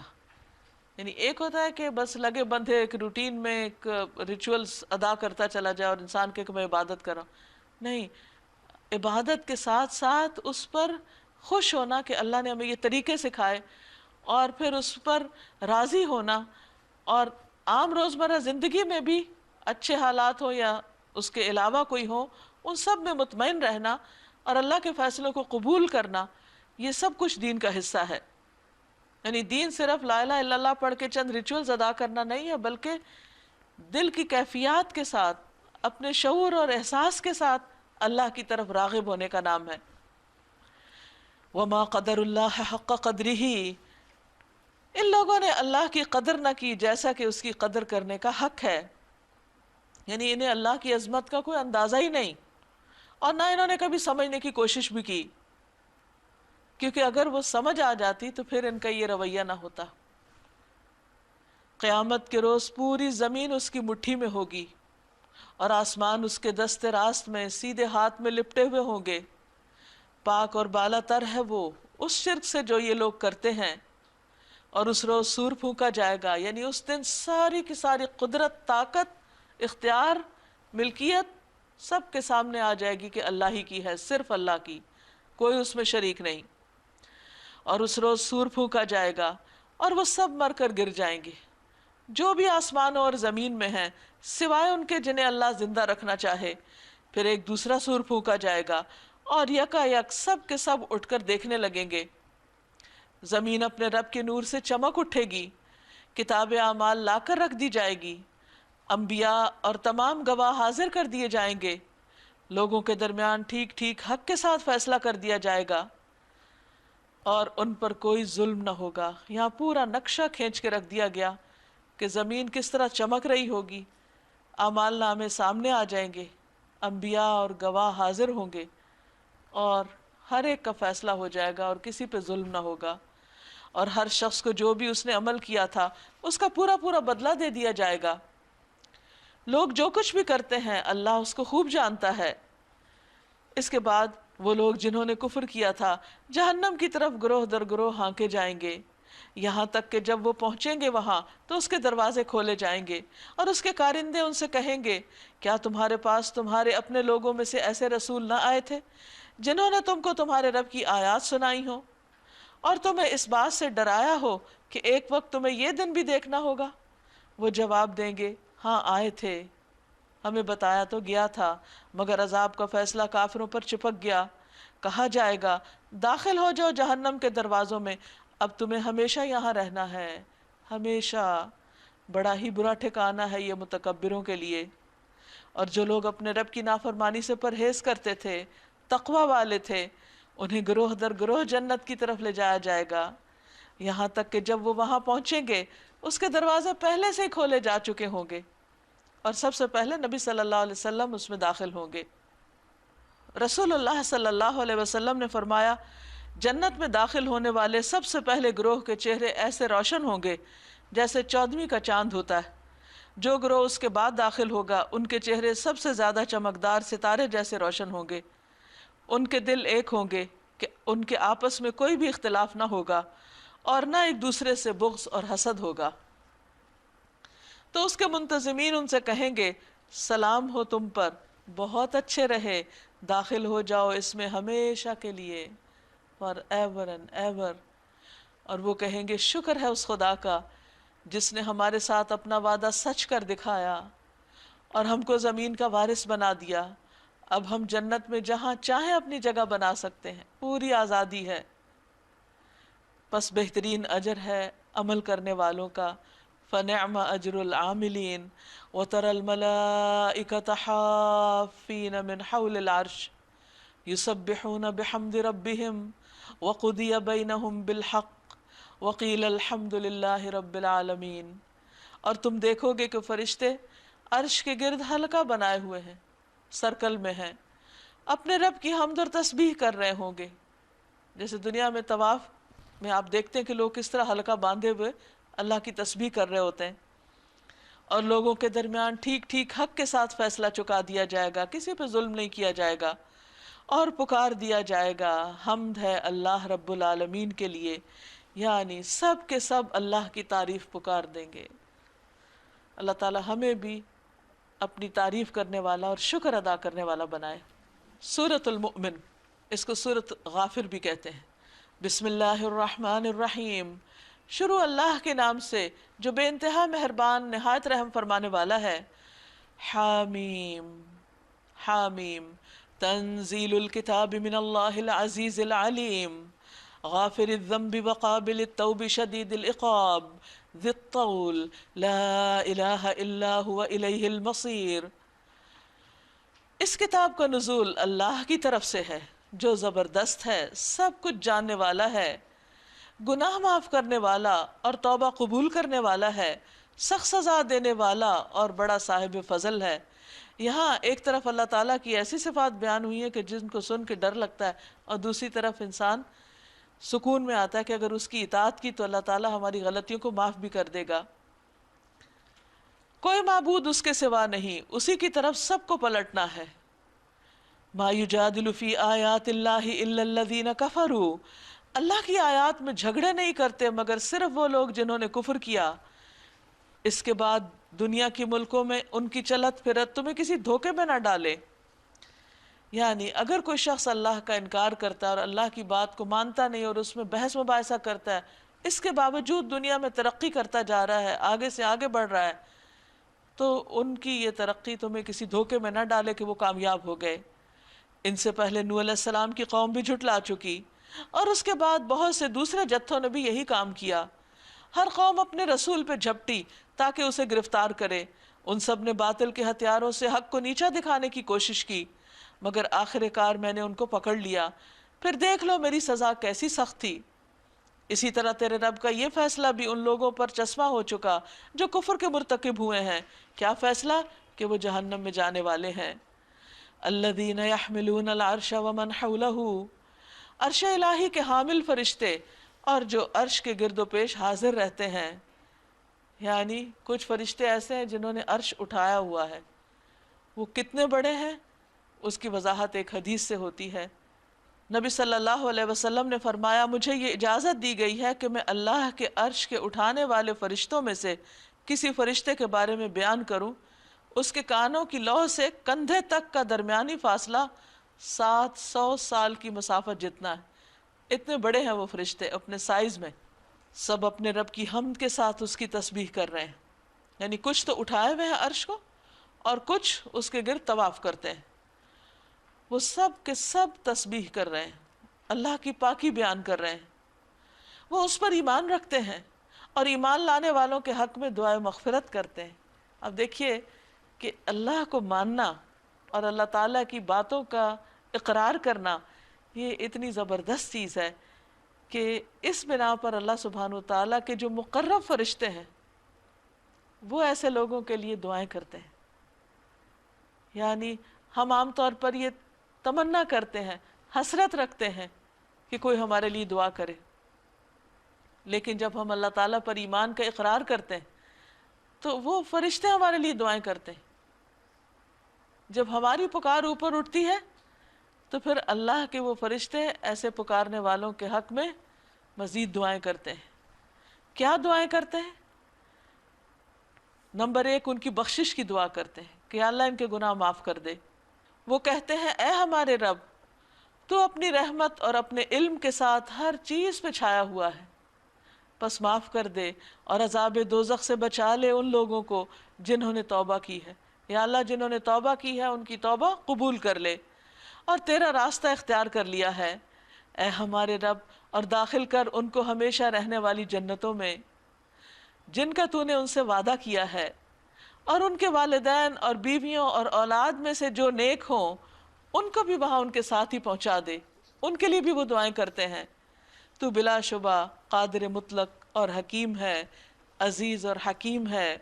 یعنی ایک ہوتا ہے کہ بس لگے بندھے ایک روٹین میں ایک ریچولز ادا کرتا چلا جائے اور انسان کہ میں عبادت کر رہا ہوں، نہیں، عبادت کے ساتھ ساتھ اس پر خوش ہونا کہ اللہ نے ہمیں یہ طریقے سکھائے، اور پھر اس پر راضی ہونا، اور عام روزمرہ زندگی میں بھی اچھے حالات ہوں یا اس کے علاوہ کوئی ہو، ان سب میں مطمئن رہنا اور اللہ کے فیصلوں کو قبول کرنا، یہ سب کچھ دین کا حصہ ہے۔ یعنی دین صرف لا الہ الا اللہ پڑھ کے چند ریچولز ادا کرنا نہیں ہے، بلکہ دل کی کیفیات کے ساتھ، اپنے شعور اور احساس کے ساتھ اللہ کی طرف راغب ہونے کا نام ہے۔ وما قدر اللہ حق قدرہ، ان لوگوں نے اللہ کی قدر نہ کی جیسا کہ اس کی قدر کرنے کا حق ہے، یعنی انہیں اللہ کی عظمت کا کوئی اندازہ ہی نہیں، اور نہ انہوں نے کبھی سمجھنے کی کوشش بھی کی، کیونکہ اگر وہ سمجھ آ جاتی تو پھر ان کا یہ رویہ نہ ہوتا۔ قیامت کے روز پوری زمین اس کی مٹھی میں ہوگی اور آسمان اس کے دست راست میں سیدھے ہاتھ میں لپٹے ہوئے ہوں گے، پاک اور بالا تر ہے وہ اس شرک سے جو یہ لوگ کرتے ہیں، اور اس روز سور پھونکا جائے گا، یعنی اس دن ساری کی ساری قدرت، طاقت، اختیار، ملکیت سب کے سامنے آ جائے گی کہ اللہ ہی کی ہے، صرف اللہ کی، کوئی اس میں شریک نہیں۔ اور اس روز سور پھونکا جائے گا اور وہ سب مر کر گر جائیں گے، جو بھی آسمانوں اور زمین میں ہیں سوائے ان کے جنہیں اللہ زندہ رکھنا چاہے۔ پھر ایک دوسرا سور پھونکا جائے گا اور یکا یک سب کے سب اٹھ کر دیکھنے لگیں گے۔ زمین اپنے رب کے نور سے چمک اٹھے گی، کتاب اعمال لا کر رکھ دی جائے گی، انبیاء اور تمام گواہ حاضر کر دیے جائیں گے، لوگوں کے درمیان ٹھیک ٹھیک حق کے ساتھ فیصلہ کر دیا جائے گا اور ان پر کوئی ظلم نہ ہوگا۔ یہاں پورا نقشہ کھینچ کے رکھ دیا گیا کہ زمین کس طرح چمک رہی ہوگی، اعمال نامے سامنے آ جائیں گے، انبیاء اور گواہ حاضر ہوں گے اور ہر ایک کا فیصلہ ہو جائے گا اور کسی پہ ظلم نہ ہوگا، اور ہر شخص کو جو بھی اس نے عمل کیا تھا اس کا پورا پورا بدلہ دے دیا جائے گا۔ لوگ جو کچھ بھی کرتے ہیں اللہ اس کو خوب جانتا ہے۔ اس کے بعد وہ لوگ جنہوں نے کفر کیا تھا جہنم کی طرف گروہ در گروہ ہانکے جائیں گے، یہاں تک کہ جب وہ پہنچیں گے وہاں تو اس کے دروازے کھولے جائیں گے اور اس کے کارندے ان سے کہیں گے، کیا تمہارے پاس تمہارے اپنے لوگوں میں سے ایسے رسول نہ آئے تھے جنہوں نے تم کو تمہارے رب کی آیات سنائی ہوں اور تمہیں اس بات سے ڈرایا ہو کہ ایک وقت تمہیں یہ دن بھی دیکھنا ہوگا؟ وہ جواب دیں گے، ہاں آئے تھے، ہمیں بتایا تو گیا تھا، مگر عذاب کا فیصلہ کافروں پر چپک گیا۔ کہا جائے گا، داخل ہو جاؤ جہنم کے دروازوں میں، اب تمہیں ہمیشہ یہاں رہنا ہے، ہمیشہ۔ بڑا ہی برا ٹھکانہ ہے یہ متکبروں کے لیے۔ اور جو لوگ اپنے رب کی نافرمانی سے پرہیز کرتے تھے، تقوی والے تھے، انہیں گروہ در گروہ جنت کی طرف لے جایا جائے گا، یہاں تک کہ جب وہ وہاں پہنچیں گے اس کے دروازے پہلے سے ہی کھولے جا چکے ہوں گے اور سب سے پہلے نبی صلی اللہ علیہ وسلم اس میں داخل ہوں گے۔ رسول اللہ صلی اللہ علیہ وسلم نے فرمایا، جنت میں داخل ہونے والے سب سے پہلے گروہ کے چہرے ایسے روشن ہوں گے جیسے 14ویں کا چاند ہوتا ہے۔ جو گروہ اس کے بعد داخل ہوگا ان کے چہرے سب سے زیادہ چمکدار ستارے جیسے روشن ہوں گے، ان کے دل ایک ہوں گے کہ ان کے آپس میں کوئی بھی اختلاف نہ ہوگا اور نہ ایک دوسرے سے بغض اور حسد ہوگا۔ تو اس کے منتظمین ان سے کہیں گے، سلام ہو تم پر، بہت اچھے رہے، داخل ہو جاؤ اس میں ہمیشہ کے لیے، فار ایور اینڈ ایور۔ اور وہ کہیں گے، شکر ہے اس خدا کا جس نے ہمارے ساتھ اپنا وعدہ سچ کر دکھایا اور ہم کو زمین کا وارث بنا دیا، اب ہم جنت میں جہاں چاہیں اپنی جگہ بنا سکتے ہیں، پوری آزادی ہے۔ پس بہترین اجر ہے عمل کرنے والوں کا، فنعم اجر العاملین، وترى الملائکۃ حافین من حول العرش یسبحون بحمد ربهم وقضی بینہم بالحق وقیل الحمد للہ رب العالمین۔ اور تم دیکھو گے کہ فرشتے عرش کے گرد حلقہ بنائے ہوئے ہیں، سرکل میں ہیں، اپنے رب کی حمد اور تسبیح کر رہے ہوں گے۔ جیسے دنیا میں طواف میں آپ دیکھتے ہیں کہ لوگ کس طرح حلقہ باندھے ہوئے اللہ کی تسبیح کر رہے ہوتے ہیں، اور لوگوں کے درمیان ٹھیک ٹھیک حق کے ساتھ فیصلہ چکا دیا جائے گا، کسی پہ ظلم نہیں کیا جائے گا، اور پکار دیا جائے گا، حمد ہے اللہ رب العالمین کے لیے، یعنی سب کے سب اللہ کی تعریف پکار دیں گے۔ اللہ تعالی ہمیں بھی اپنی تعریف کرنے والا اور شکر ادا کرنے والا بنائے۔ سورۃ المؤمن، اس کو سورۃ غافر بھی کہتے ہیں۔ بسم اللہ الرحمن الرحیم، شروع اللہ کے نام سے جو بے انتہا مہربان نہایت رحم فرمانے والا ہے۔ حامیم، حامیم، تنزیل الکتاب من اللہ العزیز العلیم، غافر الذنب وقابل التوب شدید العقاب ذی الطول لا الہ الا هو الیہ المصیر۔ اس کتاب کا نزول اللہ کی طرف سے ہے جو زبردست ہے، سب کچھ جاننے والا ہے، گناہ معاف کرنے والا اور توبہ قبول کرنے والا ہے، سخت سزا دینے والا اور بڑا صاحب فضل ہے۔ یہاں ایک طرف اللہ تعالیٰ کی ایسی صفات بیان ہوئی ہیں کہ جن کو سن کے ڈر لگتا ہے، اور دوسری طرف انسان سکون میں آتا ہے کہ اگر اس کی اطاعت کی تو اللہ تعالیٰ ہماری غلطیوں کو معاف بھی کر دے گا۔ کوئی معبود اس کے سوا نہیں، اسی کی طرف سب کو پلٹنا ہے۔ ما یجادل فی آیات اللہ الا الذین کفروا، اللہ کی آیات میں جھگڑے نہیں کرتے مگر صرف وہ لوگ جنہوں نے کفر کیا۔ اس کے بعد دنیا کے ملکوں میں ان کی چلت پھرت تمہیں کسی دھوکے میں نہ ڈالے۔ یعنی اگر کوئی شخص اللہ کا انکار کرتا ہے اور اللہ کی بات کو مانتا نہیں اور اس میں بحث مباحثہ کرتا ہے، اس کے باوجود دنیا میں ترقی کرتا جا رہا ہے، آگے سے آگے بڑھ رہا ہے، تو ان کی یہ ترقی تمہیں کسی دھوکے میں نہ ڈالے کہ وہ کامیاب ہو گئے۔ ان سے پہلے نوح علیہ السلام کی قوم بھی جھٹلا چکی، اور اس کے بعد بہت سے دوسرے جتھوں نے بھی یہی کام کیا۔ ہر قوم اپنے رسول پہ جھپٹی تاکہ اسے گرفتار کرے، ان سب نے باطل کے ہتھیاروں سے حق کو نیچا دکھانے کی کوشش کی، مگر آخر کار میں نے ان کو پکڑ لیا، پھر دیکھ لو میری سزا کیسی سخت تھی۔ اسی طرح تیرے رب کا یہ فیصلہ بھی ان لوگوں پر چسپاں ہو چکا جو کفر کے مرتکب ہوئے ہیں۔ کیا فیصلہ؟ کہ وہ جہنم میں جانے والے ہیں۔ الذین یحملون العرش ومن حولہ، عرش الہی کے حامل فرشتے اور جو عرش کے گرد و پیش حاضر رہتے ہیں، یعنی کچھ فرشتے ایسے ہیں جنہوں نے عرش اٹھایا ہوا ہے، وہ کتنے بڑے ہیں اس کی وضاحت ایک حدیث سے ہوتی ہے۔ نبی صلی اللہ علیہ وسلم نے فرمایا، مجھے یہ اجازت دی گئی ہے کہ میں اللہ کے عرش کے اٹھانے والے فرشتوں میں سے کسی فرشتے کے بارے میں بیان کروں، اس کے کانوں کی لوح سے کندھے تک کا درمیانی فاصلہ 700 سال کی مسافت جتنا ہے۔ اتنے بڑے ہیں وہ فرشتے اپنے سائز میں، سب اپنے رب کی حمد کے ساتھ اس کی تسبیح کر رہے ہیں، یعنی کچھ تو اٹھائے ہوئے ہیں عرش کو اور کچھ اس کے گرد طواف کرتے ہیں، وہ سب کے سب تسبیح کر رہے ہیں، اللہ کی پاکی بیان کر رہے ہیں، وہ اس پر ایمان رکھتے ہیں اور ایمان لانے والوں کے حق میں دعائے مغفرت کرتے ہیں۔ اب دیکھیے کہ اللہ کو ماننا اور اللہ تعالیٰ کی باتوں کا اقرار کرنا یہ اتنی زبردست چیز ہے کہ اس بنا پر اللہ سبحانہ و تعالیٰ کے جو مقرب فرشتے ہیں وہ ایسے لوگوں کے لیے دعائیں کرتے ہیں۔ یعنی ہم عام طور پر یہ تمنا کرتے ہیں، حسرت رکھتے ہیں کہ کوئی ہمارے لیے دعا کرے، لیکن جب ہم اللہ تعالیٰ پر ایمان کا اقرار کرتے ہیں تو وہ فرشتے ہمارے لیے دعائیں کرتے ہیں۔ جب ہماری پکار اوپر اٹھتی ہے تو پھر اللہ کے وہ فرشتے ایسے پکارنے والوں کے حق میں مزید دعائیں کرتے ہیں۔ کیا دعائیں کرتے ہیں؟ نمبر 1، ان کی بخشش کی دعا کرتے ہیں کہ اللہ ان کے گناہ معاف کر دے۔ وہ کہتے ہیں، اے ہمارے رب، تو اپنی رحمت اور اپنے علم کے ساتھ ہر چیز پہ چھایا ہوا ہے، پس معاف کر دے اور عذاب دوزخ سے بچا لے ان لوگوں کو جنہوں نے توبہ کی ہے۔ یا اللہ، جنہوں نے توبہ کی ہے ان کی توبہ قبول کر لے اور تیرا راستہ اختیار کر لیا ہے، اے ہمارے رب، اور داخل کر ان کو ہمیشہ رہنے والی جنتوں میں جن کا تو نے ان سے وعدہ کیا ہے، اور ان کے والدین اور بیویوں اور اولاد میں سے جو نیک ہوں ان کو بھی وہاں ان کے ساتھ ہی پہنچا دے۔ ان کے لیے بھی وہ دعائیں کرتے ہیں۔ تو بلا شبہ قادر مطلق اور حکیم ہے، عزیز اور حکیم ہے،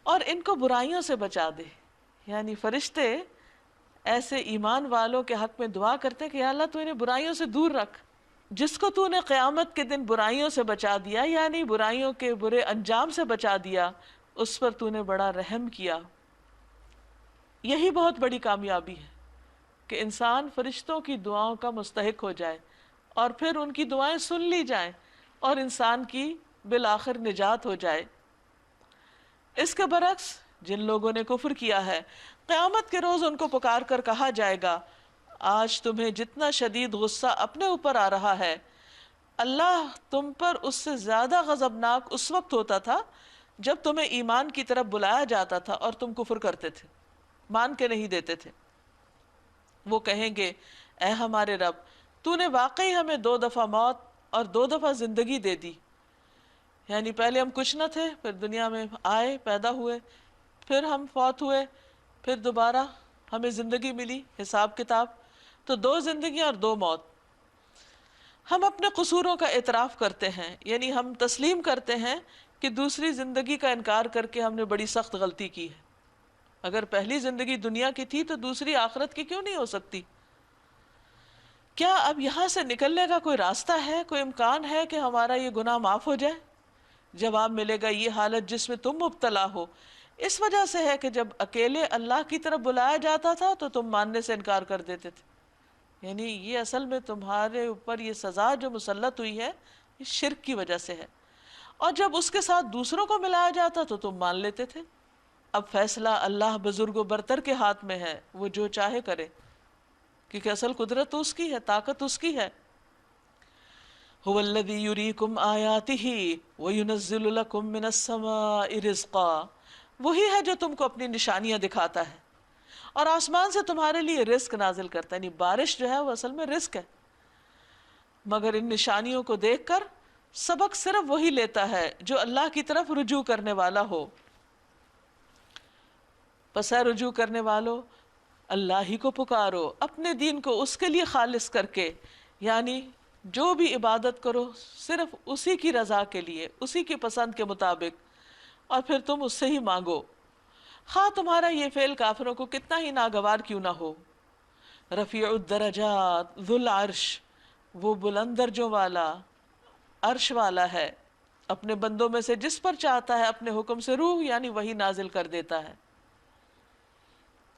اور ان کو برائیوں سے بچا دے۔ یعنی فرشتے ایسے ایمان والوں کے حق میں دعا کرتے ہیں کہ یا اللہ تو انہیں برائیوں سے دور رکھ۔ جس کو تو نے قیامت کے دن برائیوں سے بچا دیا، یعنی برائیوں کے برے انجام سے بچا دیا، اس پر تو نے بڑا رحم کیا۔ یہی بہت بڑی کامیابی ہے کہ انسان فرشتوں کی دعاؤں کا مستحق ہو جائے اور پھر ان کی دعائیں سن لی جائیں اور انسان کی بالآخر نجات ہو جائے۔ اس کے برعکس جن لوگوں نے کفر کیا ہے، قیامت کے روز ان کو پکار کر کہا جائے گا، آج تمہیں جتنا شدید غصہ اپنے اوپر آ رہا ہے، اللہ تم پر اس سے زیادہ غضبناک اس وقت ہوتا تھا جب تمہیں ایمان کی طرف بلایا جاتا تھا اور تم کفر کرتے تھے، مان کے نہیں دیتے تھے۔ وہ کہیں گے، اے ہمارے رب، تو نے واقعی ہمیں 2 دفعہ موت اور 2 دفعہ زندگی دے دی، یعنی پہلے ہم کچھ نہ تھے، پھر دنیا میں آئے، پیدا ہوئے، پھر ہم فوت ہوئے، پھر دوبارہ ہمیں زندگی ملی، حساب کتاب، تو 2 زندگیاں اور 2 موت۔ ہم اپنے قصوروں کا اعتراف کرتے ہیں، یعنی ہم تسلیم کرتے ہیں کہ دوسری زندگی کا انکار کر کے ہم نے بڑی سخت غلطی کی ہے۔ اگر پہلی زندگی دنیا کی تھی تو دوسری آخرت کی کیوں نہیں ہو سکتی؟ کیا اب یہاں سے نکلنے کا کوئی راستہ ہے، کوئی امکان ہے کہ ہمارا یہ گناہ معاف ہو جائے؟ جواب ملے گا، یہ حالت جس میں تم مبتلا ہو اس وجہ سے ہے کہ جب اکیلے اللہ کی طرف بلایا جاتا تھا تو تم ماننے سے انکار کر دیتے تھے۔ یعنی یہ اصل میں تمہارے اوپر یہ سزا جو مسلط ہوئی ہے یہ شرک کی وجہ سے ہے، اور جب اس کے ساتھ دوسروں کو ملایا جاتا تو تم مان لیتے تھے۔ اب فیصلہ اللہ بزرگ و برتر کے ہاتھ میں ہے، وہ جو چاہے کرے۔ کیونکہ اصل قدرت تو اس کی ہے، طاقت اس کی ہے. هو الذی یریکم آیاتہ وینزل لکم من السماء رزقا، وہی ہے جو تم کو اپنی نشانیاں دکھاتا ہے اور آسمان سے تمہارے لیے رزق نازل کرتا ہے. یعنی بارش جو ہے وہ اصل میں رزق ہے، مگر ان نشانیوں کو دیکھ کر سبق صرف وہی لیتا ہے جو اللہ کی طرف رجوع کرنے والا ہو. پس اے رجوع کرنے والو، اللہ ہی کو پکارو، اپنے دین کو اس کے لیے خالص کر کے، یعنی جو بھی عبادت کرو صرف اسی کی رضا کے لیے، اسی کی پسند کے مطابق، اور پھر تم اس سے ہی مانگو، خواہ تمہارا یہ فعل کافروں کو کتنا ہی ناگوار کیوں نہ ہو. رفیع الدرجات ذو العرش، وہ بلند درجوں والا، عرش والا ہے، اپنے بندوں میں سے جس پر چاہتا ہے اپنے حکم سے روح یعنی وہی نازل کر دیتا ہے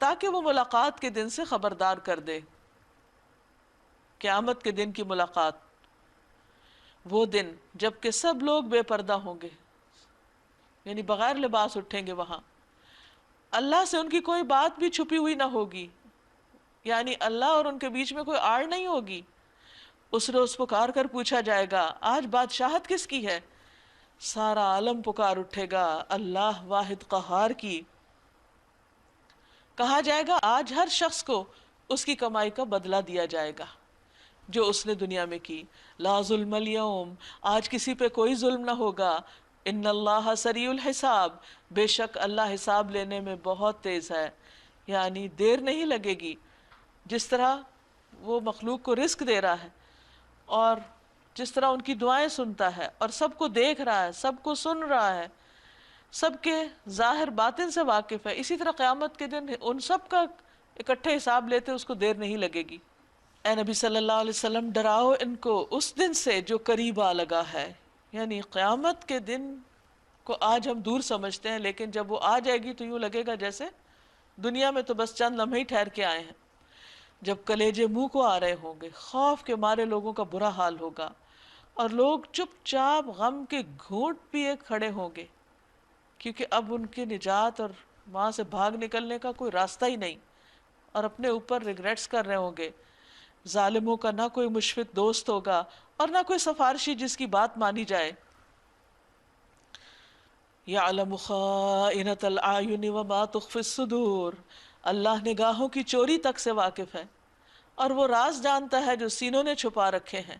تاکہ وہ ملاقات کے دن سے خبردار کر دے. قیامت کے دن کی ملاقات، وہ دن جب کہ سب لوگ بے پردہ ہوں گے، یعنی بغیر لباس اٹھیں گے وہاں. اللہ سے ان کی کوئی بات بھی چھپی ہوئی نہ ہوگی، یعنی اللہ اور ان کے بیچ میں کوئی آڑ نہیں ہوگی. اس روز پکار کر پوچھا جائے گا آج بادشاہت کس کی ہے؟ سارا عالم پکار اٹھے گا اللہ واحد قہار کی. کہا جائے گا آج ہر شخص کو اس کی کمائی کا بدلہ دیا جائے گا جو اس نے دنیا میں کی. لا ظلم اليوم، آج کسی پہ کوئی ظلم نہ ہوگا. ان اللہ سریع الحساب، بے شک اللہ حساب لینے میں بہت تیز ہے، یعنی دیر نہیں لگے گی. جس طرح وہ مخلوق کو رزق دے رہا ہے اور جس طرح ان کی دعائیں سنتا ہے اور سب کو دیکھ رہا ہے، سب کو سن رہا ہے، سب کے ظاہر باطن سے واقف ہے، اسی طرح قیامت کے دن ان سب کا اکٹھے حساب لیتے اس کو دیر نہیں لگے گی. اے نبی صلی اللہ علیہ وسلم ڈراؤ ان کو اس دن سے جو قریب آ لگا ہے. یعنی قیامت کے دن کو آج ہم دور سمجھتے ہیں، لیکن جب وہ آ جائے گی تو یوں لگے گا جیسے دنیا میں تو بس چند لمحے ہی ٹھہر کے آئے ہیں. جب کلیجے منہ کو آ رہے ہوں گے، خوف کے مارے لوگوں کا برا حال ہوگا اور لوگ چپ چاپ غم کے گھونٹ پیے کھڑے ہوں گے، کیونکہ اب ان کی نجات اور وہاں سے بھاگ نکلنے کا کوئی راستہ ہی نہیں، اور اپنے اوپر ریگریٹس کر رہے ہوں گے. ظالموں کا نہ کوئی مشفق دوست ہوگا اور نہ کوئی سفارشی جس کی بات مانی جائے. یعلم خائنۃ الاعین وما تخفی الصدور، اللہ نگاہوں کی چوری تک سے واقف ہے اور وہ راز جانتا ہے جو سینوں نے چھپا رکھے ہیں.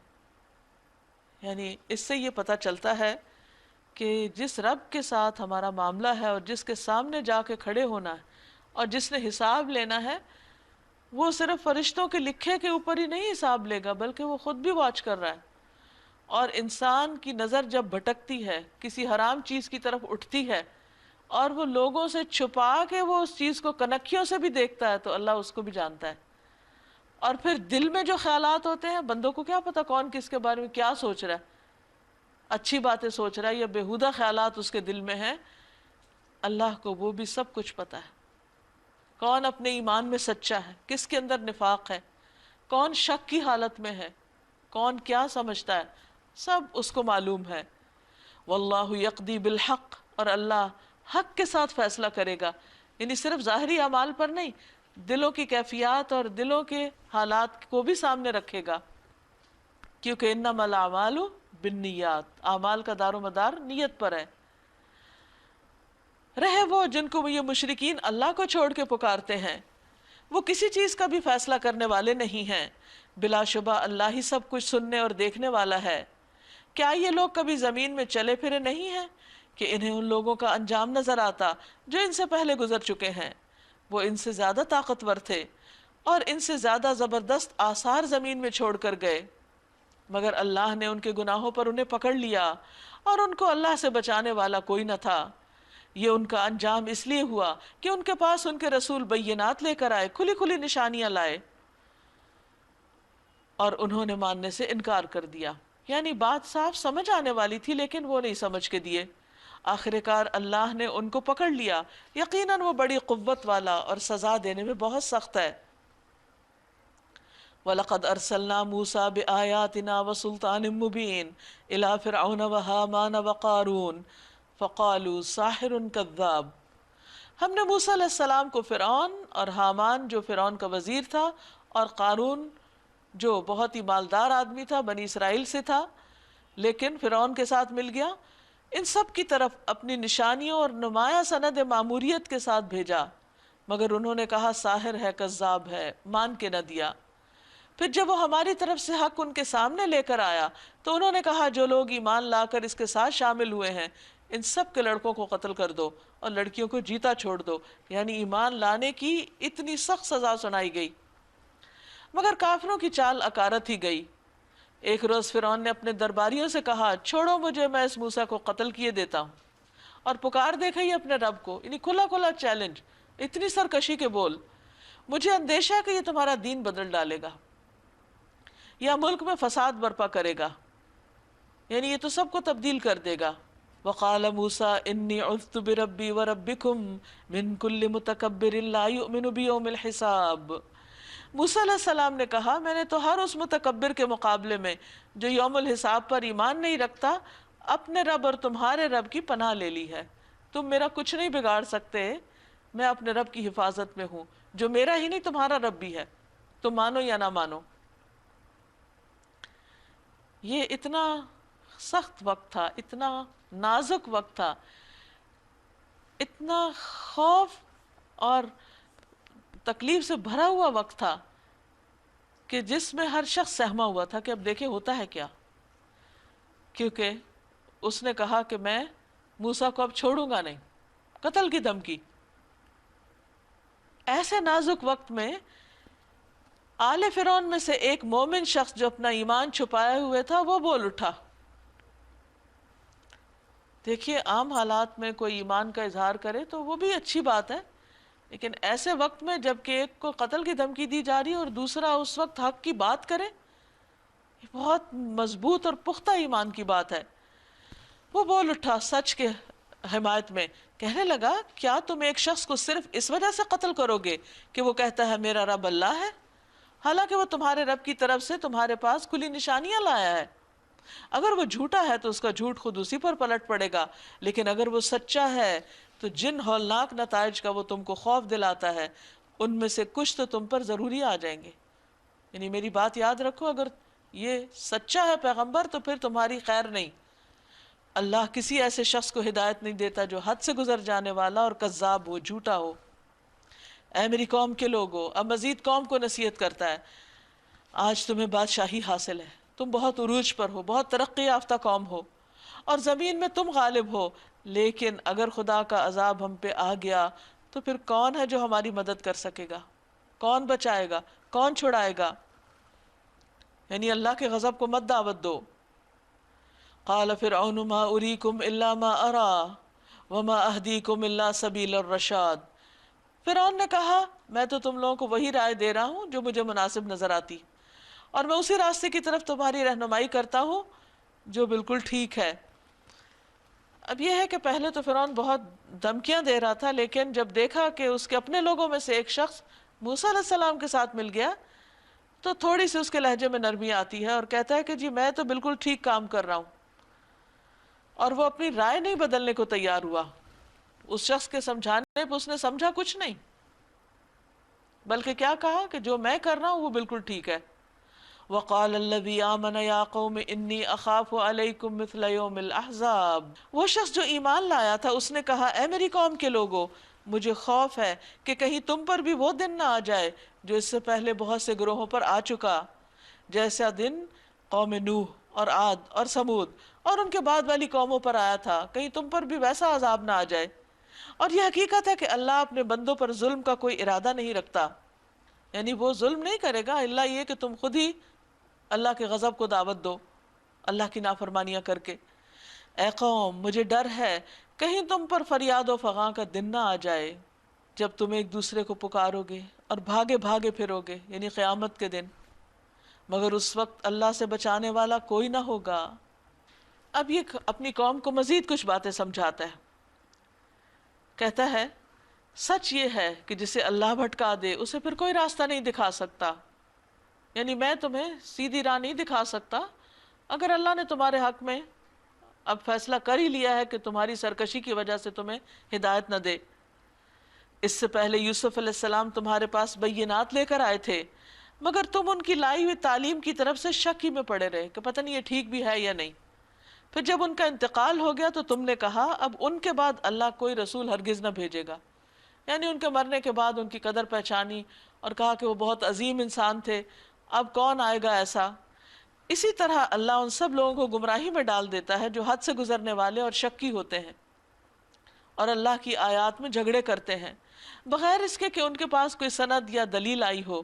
یعنی اس سے یہ پتہ چلتا ہے کہ جس رب کے ساتھ ہمارا معاملہ ہے اور جس کے سامنے جا کے کھڑے ہونا ہے اور جس نے حساب لینا ہے، وہ صرف فرشتوں کے لکھے کے اوپر ہی نہیں حساب لے گا بلکہ وہ خود بھی واچ کر رہا ہے. اور انسان کی نظر جب بھٹکتی ہے، کسی حرام چیز کی طرف اٹھتی ہے اور وہ لوگوں سے چھپا کے وہ اس چیز کو کنکھیوں سے بھی دیکھتا ہے، تو اللہ اس کو بھی جانتا ہے. اور پھر دل میں جو خیالات ہوتے ہیں، بندوں کو کیا پتا کون کس کے بارے میں کیا سوچ رہا ہے، اچھی باتیں سوچ رہا ہے یا بیہودہ خیالات اس کے دل میں ہیں، اللہ کو وہ بھی سب کچھ پتا ہے. کون اپنے ایمان میں سچا ہے، کس کے اندر نفاق ہے، کون شک کی حالت میں ہے، کون کیا سمجھتا ہے، سب اس کو معلوم ہے. واللہ یقضی بالحق، اور اللہ حق کے ساتھ فیصلہ کرے گا. یعنی صرف ظاہری اعمال پر نہیں، دلوں کی کیفیات اور دلوں کے حالات کو بھی سامنے رکھے گا، کیونکہ انما الاعمال بالنیات، اعمال کا دار و مدار نیت پر ہے. رہے وہ جن کو یہ مشرکین اللہ کو چھوڑ کے پکارتے ہیں، وہ کسی چیز کا بھی فیصلہ کرنے والے نہیں ہیں، بلا شبہ اللہ ہی سب کچھ سننے اور دیکھنے والا ہے. کیا یہ لوگ کبھی زمین میں چلے پھرے نہیں ہیں کہ انہیں ان لوگوں کا انجام نظر آتا جو ان سے پہلے گزر چکے ہیں؟ وہ ان سے زیادہ طاقتور تھے اور ان سے زیادہ زبردست آثار زمین میں چھوڑ کر گئے، مگر اللہ نے ان کے گناہوں پر انہیں پکڑ لیا اور ان کو اللہ سے بچانے والا کوئی نہ تھا. یہ ان کا انجام اس لیے ہوا کہ ان کے پاس ان کے رسول بینات لے کر آئے، کھلی کھلی نشانیاں لائے، اور انہوں نے ماننے سے انکار کر دیا. یعنی بات صاف سمجھ آنے والی تھی لیکن وہ نہیں سمجھ کے دیے. آخر کار اللہ نے ان کو پکڑ لیا، یقیناً وہ بڑی قوت والا اور سزا دینے میں بہت سخت ہے. وَلَقَدْ أَرْسَلْنَا مُوسَى بِآيَاتِنَا وَسُلْطَانٍ مُبِينٍ إِلَى فِرْعَوْنَ وَهَامَانَ وَقَارُونَ فَقَالُوا سَاحِرٌ كَذَّابٌ. ہم نے موسیٰ علیہ السلام کو فرعون اور حامان جو فرعون کا وزیر تھا اور قارون جو بہت ہی مالدار آدمی تھا، بنی اسرائیل سے تھا، لیکن فرعون کے ساتھ مل گیا، ان سب کی طرف اپنی نشانیوں اور نمایاں سند ماموریت کے ساتھ بھیجا، مگر انہوں نے کہا ساحر ہے، کذاب ہے، مان کے نہ دیا۔ پھر جب وہ ہماری طرف سے حق ان کے سامنے لے کر آیا تو انہوں نے کہا جو لوگ ایمان لا کر اس کے ساتھ شامل ہوئے ہیں ان سب کے لڑکوں کو قتل کر دو اور لڑکیوں کو جیتا چھوڑ دو، یعنی ایمان لانے کی اتنی سخت سزا سنائی گئی۔ مگر کافروں کی چال اکارت ہی گئی۔ ایک روز فرعون نے اپنے درباریوں سے کہا چھوڑو مجھے، میں اس موسیٰ کو قتل کیے دیتا ہوں، اور پکار دیکھا ہی اپنے رب کو، یعنی کھلا کھلا چیلنج، اتنی سرکشی کے بول، مجھے اندیشہ ہے کہ یہ تمہارا دین بدل ڈالے گا یا ملک میں فساد برپا کرے گا، یعنی یہ تو سب کو تبدیل کر دے گا۔ وقال موسیٰ انی عذت بربی وربکم من کل متکبر لا یؤمن بیوم الحساب۔ موسیٰ علیہ السلام نے کہا میں نے تو ہر اس متکبر کے مقابلے میں جو یوم الحساب پر ایمان نہیں رکھتا اپنے رب اور تمہارے رب کی پناہ لے لی ہے، تم میرا کچھ نہیں بگاڑ سکتے، میں اپنے رب کی حفاظت میں ہوں جو میرا ہی نہیں تمہارا رب بھی ہے، تم مانو یا نہ مانو۔ یہ اتنا سخت وقت تھا، اتنا نازک وقت تھا، اتنا خوف اور تکلیف سے بھرا ہوا وقت تھا کہ جس میں ہر شخص سہما ہوا تھا کہ اب دیکھیں ہوتا ہے کیا، کیونکہ اس نے کہا کہ میں موسیٰ کو اب چھوڑوں گا نہیں، قتل کی دھمکی۔ ایسے نازک وقت میں آل فرعون میں سے ایک مومن شخص جو اپنا ایمان چھپائے ہوئے تھا وہ بول اٹھا۔ دیکھیے عام حالات میں کوئی ایمان کا اظہار کرے تو وہ بھی اچھی بات ہے، لیکن ایسے وقت میں جب کہ ایک کو قتل کی دھمکی دی جا رہی ہے اور دوسرا اس وقت حق کی بات کرے، یہ بہت مضبوط اور پختہ ایمان کی بات ہے۔ وہ بول اٹھا سچ کے حمایت میں، کہنے لگا کیا تم ایک شخص کو صرف اس وجہ سے قتل کرو گے کہ وہ کہتا ہے میرا رب اللہ ہے، حالانکہ وہ تمہارے رب کی طرف سے تمہارے پاس کھلی نشانیاں لایا ہے؟ اگر وہ جھوٹا ہے تو اس کا جھوٹ خود اسی پر پلٹ پڑے گا، لیکن اگر وہ سچا ہے تو جن ہولناک نتائج کا وہ تم کو خوف دلاتا ہے ان میں سے کچھ تو تم پر ضروری آ جائیں گے۔ یعنی میری بات یاد رکھو، اگر یہ سچا ہے پیغمبر تو پھر تمہاری خیر نہیں۔ اللہ کسی ایسے شخص کو ہدایت نہیں دیتا جو حد سے گزر جانے والا اور کذاب ہو، جھوٹا ہو۔ اے میری قوم کے لوگو، اب مزید قوم کو نصیحت کرتا ہے، آج تمہیں بادشاہی حاصل ہے، تم بہت عروج پر ہو، بہت ترقی یافتہ قوم ہو اور زمین میں تم غالب ہو، لیکن اگر خدا کا عذاب ہم پہ آ گیا تو پھر کون ہے جو ہماری مدد کر سکے گا؟ کون بچائے گا؟ کون چھڑائے گا؟ یعنی اللہ کے غضب کو مت دعوت دو۔ قال فرعون ما اریکم الا ما ارا وما اہدیکم الا سبیل الرشاد۔ فرعون نے کہا میں تو تم لوگوں کو وہی رائے دے رہا ہوں جو مجھے مناسب نظر آتی، اور میں اسی راستے کی طرف تمہاری رہنمائی کرتا ہوں جو بالکل ٹھیک ہے۔ اب یہ ہے کہ پہلے تو فرعون بہت دھمکیاں دے رہا تھا، لیکن جب دیکھا کہ اس کے اپنے لوگوں میں سے ایک شخص موسیٰ علیہ السلام کے ساتھ مل گیا تو تھوڑی سی اس کے لہجے میں نرمی آتی ہے اور کہتا ہے کہ جی میں تو بالکل ٹھیک کام کر رہا ہوں، اور وہ اپنی رائے نہیں بدلنے کو تیار ہوا۔ اس شخص کے سمجھانے پہ اس نے سمجھا کچھ نہیں، بلکہ کیا کہا کہ جو میں کر رہا ہوں وہ بالکل ٹھیک ہے۔ وقال الذي آمن يا قوم انی اخاف علیکم مثل یوم الاحزاب۔ وہ شخص جو ایمان لایا تھا اس نے کہا اے میری قوم کے لوگو، مجھے خوف ہے کہ کہیں تم پر بھی وہ دن نہ آ جائے جو اس سے پہلے بہت سے گروہوں پر آ چکا، جیسا دن قوم نوح اور عاد اور سمود اور ان کے بعد والی قوموں پر آیا تھا، کہیں تم پر بھی ویسا عذاب نہ آ جائے۔ اور یہ حقیقت ہے کہ اللہ اپنے بندوں پر ظلم کا کوئی ارادہ نہیں رکھتا، یعنی وہ ظلم نہیں کرے گا الا یہ کہ تم خود ہی اللہ کے غضب کو دعوت دو اللہ کی نافرمانیاں کر کے۔ اے قوم مجھے ڈر ہے کہیں تم پر فریاد و فغاں کا دن نہ آ جائے جب تم ایک دوسرے کو پکارو گے اور بھاگے بھاگے پھرو گے، یعنی قیامت کے دن، مگر اس وقت اللہ سے بچانے والا کوئی نہ ہوگا۔ اب یہ اپنی قوم کو مزید کچھ باتیں سمجھاتا ہے، کہتا ہے سچ یہ ہے کہ جسے اللہ بھٹکا دے اسے پھر کوئی راستہ نہیں دکھا سکتا، یعنی میں تمہیں سیدھی راہ نہیں دکھا سکتا۔ اگر اللہ نے تمہارے حق میں اب فیصلہ کر ہی لیا ہے کہ تمہاری سرکشی کی وجہ سے تمہیں ہدایت نہ دے۔ اس سے پہلے یوسف علیہ السلام تمہارے پاس بینات لے کر آئے تھے، مگر تم ان کی لائی ہوئی تعلیم کی طرف سے شک ہی میں پڑے رہے کہ پتہ نہیں یہ ٹھیک بھی ہے یا نہیں۔ پھر جب ان کا انتقال ہو گیا تو تم نے کہا اب ان کے بعد اللہ کوئی رسول ہرگز نہ بھیجے گا، یعنی ان کے مرنے کے بعد ان کی قدر پہچانی اور کہا کہ وہ بہت عظیم انسان تھے، اب کون آئے گا ایسا۔ اسی طرح اللہ ان سب لوگوں کو گمراہی میں ڈال دیتا ہے جو حد سے گزرنے والے اور شکی ہوتے ہیں اور اللہ کی آیات میں جھگڑے کرتے ہیں بغیر اس کے کہ ان کے پاس کوئی سند یا دلیل آئی ہو۔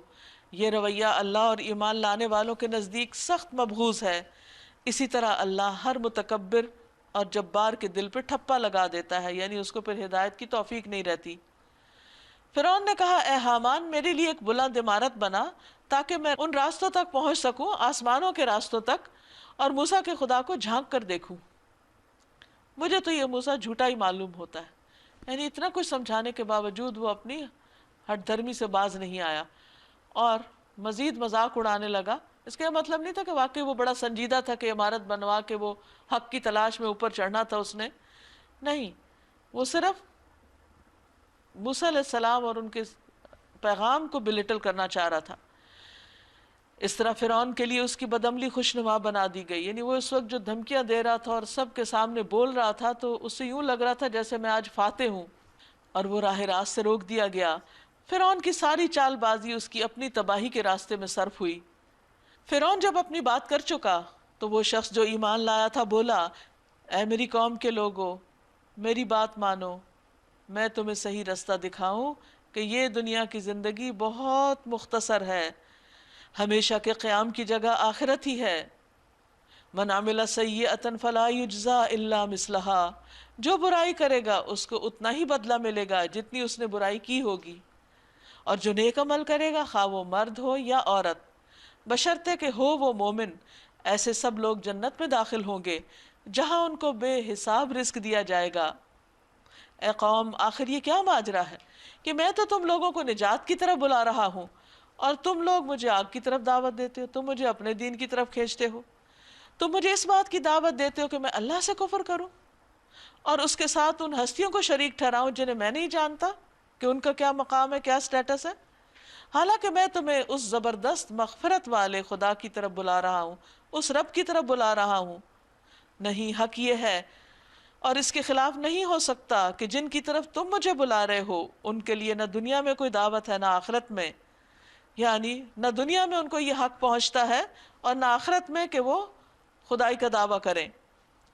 یہ رویہ اللہ اور ایمان لانے والوں کے نزدیک سخت مبغوض ہے۔ اسی طرح اللہ ہر متکبر اور جبار کے دل پہ ٹھپا لگا دیتا ہے، یعنی اس کو پھر ہدایت کی توفیق نہیں رہتی۔ فرعون نے کہا اے حامان میرے لیے ایک بلند عمارت بنا تاکہ میں ان راستوں تک پہنچ سکوں، آسمانوں کے راستوں تک، اور موسیٰ کے خدا کو جھانک کر دیکھوں۔ مجھے تو یہ موسیٰ جھوٹا ہی معلوم ہوتا ہے، یعنی اتنا کچھ سمجھانے کے باوجود وہ اپنی ہٹ دھرمی سے باز نہیں آیا اور مزید مذاق اڑانے لگا۔ اس کا یہ مطلب نہیں تھا کہ واقعی وہ بڑا سنجیدہ تھا کہ عمارت بنوا کے وہ حق کی تلاش میں اوپر چڑھنا تھا اس نے، نہیں، وہ صرف موسیٰ علیہ السلام اور ان کے پیغام کو بلٹل کرنا چاہ رہا تھا۔ اس طرح فرعون کے لیے اس کی بدعملی خوشنما بنا دی گئی، یعنی وہ اس وقت جو دھمکیاں دے رہا تھا اور سب کے سامنے بول رہا تھا تو اس سے یوں لگ رہا تھا جیسے میں آج فاتح ہوں، اور وہ راہ راست سے روک دیا گیا۔ فرعون کی ساری چال بازی اس کی اپنی تباہی کے راستے میں صرف ہوئی۔ فرعون جب اپنی بات کر چکا تو وہ شخص جو ایمان لایا تھا بولا اے میری قوم کے لوگو میری بات مانو، میں تمہیں صحیح رستہ دکھاؤں کہ یہ دنیا کی زندگی بہت مختصر ہے، ہمیشہ کے قیام کی جگہ آخرت ہی ہے۔ من عمل سیئۃ فلا یجزا الا مثلہا، جو برائی کرے گا اس کو اتنا ہی بدلہ ملے گا جتنی اس نے برائی کی ہوگی، اور جو نیک عمل کرے گا خواہ وہ مرد ہو یا عورت، بشرطے کہ ہو وہ مومن، ایسے سب لوگ جنت میں داخل ہوں گے جہاں ان کو بے حساب رزق دیا جائے گا۔ اے قوم آخر یہ کیا ماجرا ہے کہ میں تو تم لوگوں کو نجات کی طرف بلا رہا ہوں اور تم لوگ مجھے آگ کی طرف دعوت دیتے ہو، تم مجھے اپنے دین کی طرف کھینچتے ہو، تم مجھے اس بات کی دعوت دیتے ہو کہ میں اللہ سے کفر کروں اور اس کے ساتھ ان ہستیوں کو شریک ٹھہراؤں جنہیں میں نہیں جانتا کہ ان کا کیا مقام ہے، کیا سٹیٹس ہے، حالانکہ میں تمہیں اس زبردست مغفرت والے خدا کی طرف بلا رہا ہوں، اس رب کی طرف بلا رہا ہوں۔ نہیں، حق یہ ہے اور اس کے خلاف نہیں ہو سکتا کہ جن کی طرف تم مجھے بلا رہے ہو ان کے لیے نہ دنیا میں کوئی دعوت ہے نہ آخرت میں، یعنی نہ دنیا میں ان کو یہ حق پہنچتا ہے اور نہ آخرت میں کہ وہ خدائی کا دعویٰ کریں۔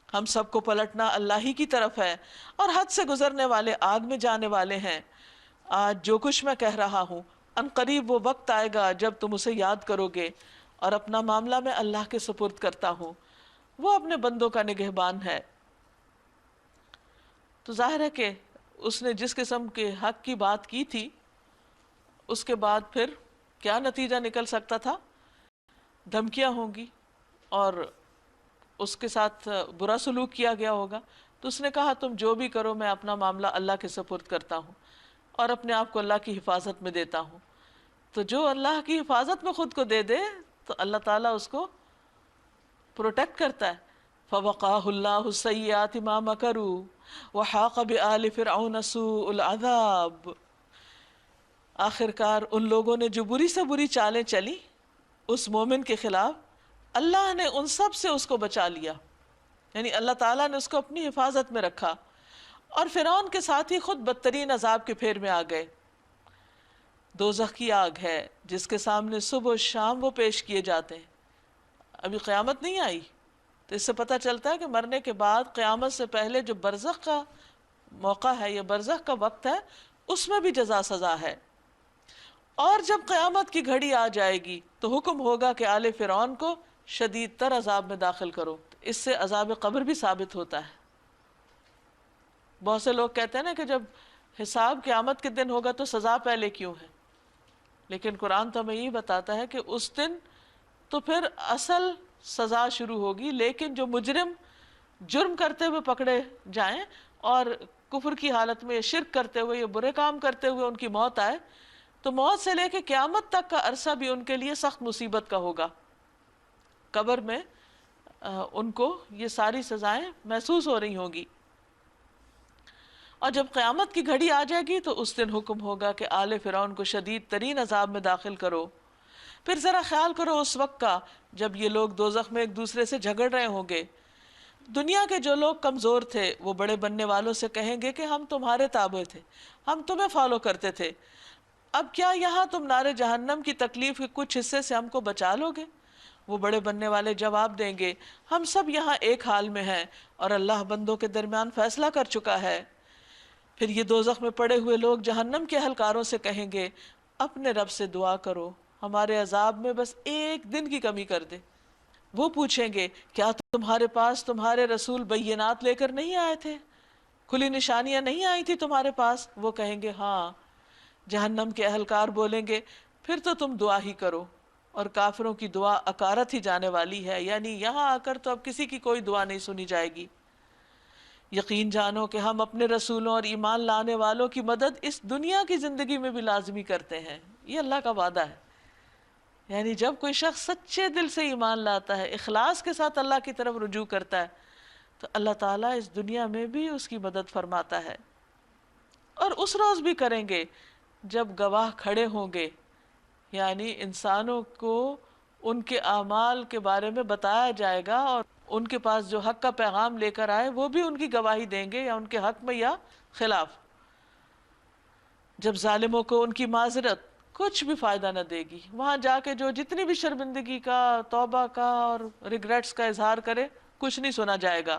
ہم سب کو پلٹنا اللہ ہی کی طرف ہے اور حد سے گزرنے والے آگ میں جانے والے ہیں۔ آج جو کچھ میں کہہ رہا ہوں ان قریب وہ وقت آئے گا جب تم اسے یاد کرو گے، اور اپنا معاملہ میں اللہ کے سپرد کرتا ہوں، وہ اپنے بندوں کا نگہبان ہے۔ تو ظاہر ہے کہ اس نے جس قسم کے حق کی بات کی تھی اس کے بعد پھر کیا نتیجہ نکل سکتا تھا؟ دھمکیاں ہوں گی اور اس کے ساتھ برا سلوک کیا گیا ہوگا۔ تو اس نے کہا تم جو بھی کرو میں اپنا معاملہ اللہ کے سپرد کرتا ہوں اور اپنے آپ کو اللہ کی حفاظت میں دیتا ہوں۔ تو جو اللہ کی حفاظت میں خود کو دے دے تو اللہ تعالیٰ اس کو پروٹیکٹ کرتا ہے۔ فَوَقَاهُ اللَّهُ السَّيِّئَاتِ مَا مَكَرُوا وَحَاقَ بِآلِ فِرْعَوْنَ سُوءُ الْعَذَابِ۔ آخرکار ان لوگوں نے جو بری سے بری چالیں چلی اس مومن کے خلاف، اللہ نے ان سب سے اس کو بچا لیا، یعنی اللہ تعالیٰ نے اس کو اپنی حفاظت میں رکھا، اور فرعون کے ساتھ ہی خود بدترین عذاب کے پھیر میں آ گئے۔ دوزخ کی آگ ہے جس کے سامنے صبح و شام وہ پیش کیے جاتے ہیں۔ ابھی قیامت نہیں آئی تو اس سے پتہ چلتا ہے کہ مرنے کے بعد قیامت سے پہلے جو برزخ کا موقع ہے یا برزخ کا وقت ہے اس میں بھی جزا سزا ہے۔ اور جب قیامت کی گھڑی آ جائے گی تو حکم ہوگا کہ آل فرعون کو شدید تر عذاب میں داخل کرو۔ اس سے عذاب قبر بھی ثابت ہوتا ہے۔ بہت سے لوگ کہتے ہیں نا کہ جب حساب قیامت کے دن ہوگا تو سزا پہلے کیوں ہے، لیکن قرآن تو ہمیں یہی بتاتا ہے کہ اس دن تو پھر اصل سزا شروع ہوگی، لیکن جو مجرم جرم کرتے ہوئے پکڑے جائیں اور کفر کی حالت میں شرک کرتے ہوئے یا برے کام کرتے ہوئے ان کی موت آئے تو موت سے لے کے قیامت تک کا عرصہ بھی ان کے لیے سخت مصیبت کا ہوگا۔ قبر میں ان کو یہ ساری سزائیں محسوس ہو رہی ہوں گی، اور جب قیامت کی گھڑی آ جائے گی تو اس دن حکم ہوگا کہ آل فرعون کو شدید ترین عذاب میں داخل کرو۔ پھر ذرا خیال کرو اس وقت کا جب یہ لوگ دوزخ میں ایک دوسرے سے جھگڑ رہے ہوں گے. دنیا کے جو لوگ کمزور تھے وہ بڑے بننے والوں سے کہیں گے کہ ہم تمہارے تابع تھے، ہم تمہیں فالو کرتے تھے، اب کیا یہاں تم نار جہنم کی تکلیف کے کچھ حصے سے ہم کو بچا لو گے؟ وہ بڑے بننے والے جواب دیں گے ہم سب یہاں ایک حال میں ہیں اور اللہ بندوں کے درمیان فیصلہ کر چکا ہے. پھر یہ دوزخ میں پڑے ہوئے لوگ جہنم کے اہلکاروں سے کہیں گے اپنے رب سے دعا کرو ہمارے عذاب میں بس ایک دن کی کمی کر دے. وہ پوچھیں گے کیا تمہارے پاس تمہارے رسول بینات لے کر نہیں آئے تھے، کھلی نشانیاں نہیں آئی تھی تمہارے پاس؟ وہ کہیں گے ہاں. جہنم کے اہلکار بولیں گے پھر تو تم دعا ہی کرو، اور کافروں کی دعا اکارت ہی جانے والی ہے، یعنی یہاں آ کر تو اب کسی کی کوئی دعا نہیں سنی جائے گی. یقین جانو کہ ہم اپنے رسولوں اور ایمان لانے والوں کی مدد اس دنیا کی زندگی میں بھی لازمی کرتے ہیں. یہ اللہ کا وعدہ ہے. یعنی جب کوئی شخص سچے دل سے ایمان لاتا ہے، اخلاص کے ساتھ اللہ کی طرف رجوع کرتا ہے، تو اللہ تعالیٰ اس دنیا میں بھی اس کی مدد فرماتا ہے. اور اس روز بھی کریں گے جب گواہ کھڑے ہوں گے، یعنی انسانوں کو ان کے اعمال کے بارے میں بتایا جائے گا، اور ان کے پاس جو حق کا پیغام لے کر آئے وہ بھی ان کی گواہی دیں گے، یا ان کے حق میں یا خلاف. جب ظالموں کو ان کی معذرت کچھ بھی فائدہ نہ دے گی، وہاں جا کے جو جتنی بھی شرمندگی کا، توبہ کا اور ریگریٹس کا اظہار کرے کچھ نہیں سنا جائے گا،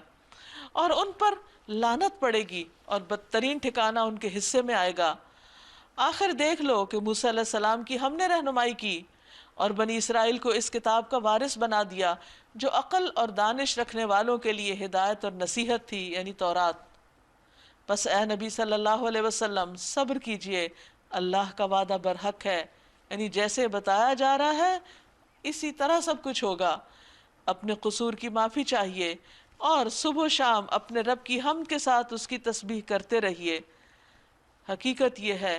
اور ان پر لعنت پڑے گی اور بدترین ٹھکانہ ان کے حصے میں آئے گا. آخر دیکھ لو کہ موسیٰ علیہ السلام کی ہم نے رہنمائی کی اور بنی اسرائیل کو اس کتاب کا وارث بنا دیا جو عقل اور دانش رکھنے والوں کے لیے ہدایت اور نصیحت تھی، یعنی تورات. بس اے نبی صلی اللہ علیہ وسلم صبر کیجئے، اللہ کا وعدہ برحق ہے، یعنی جیسے بتایا جا رہا ہے اسی طرح سب کچھ ہوگا. اپنے قصور کی معافی چاہیے اور صبح و شام اپنے رب کی حمد کے ساتھ اس کی تسبیح کرتے رہیے. حقیقت یہ ہے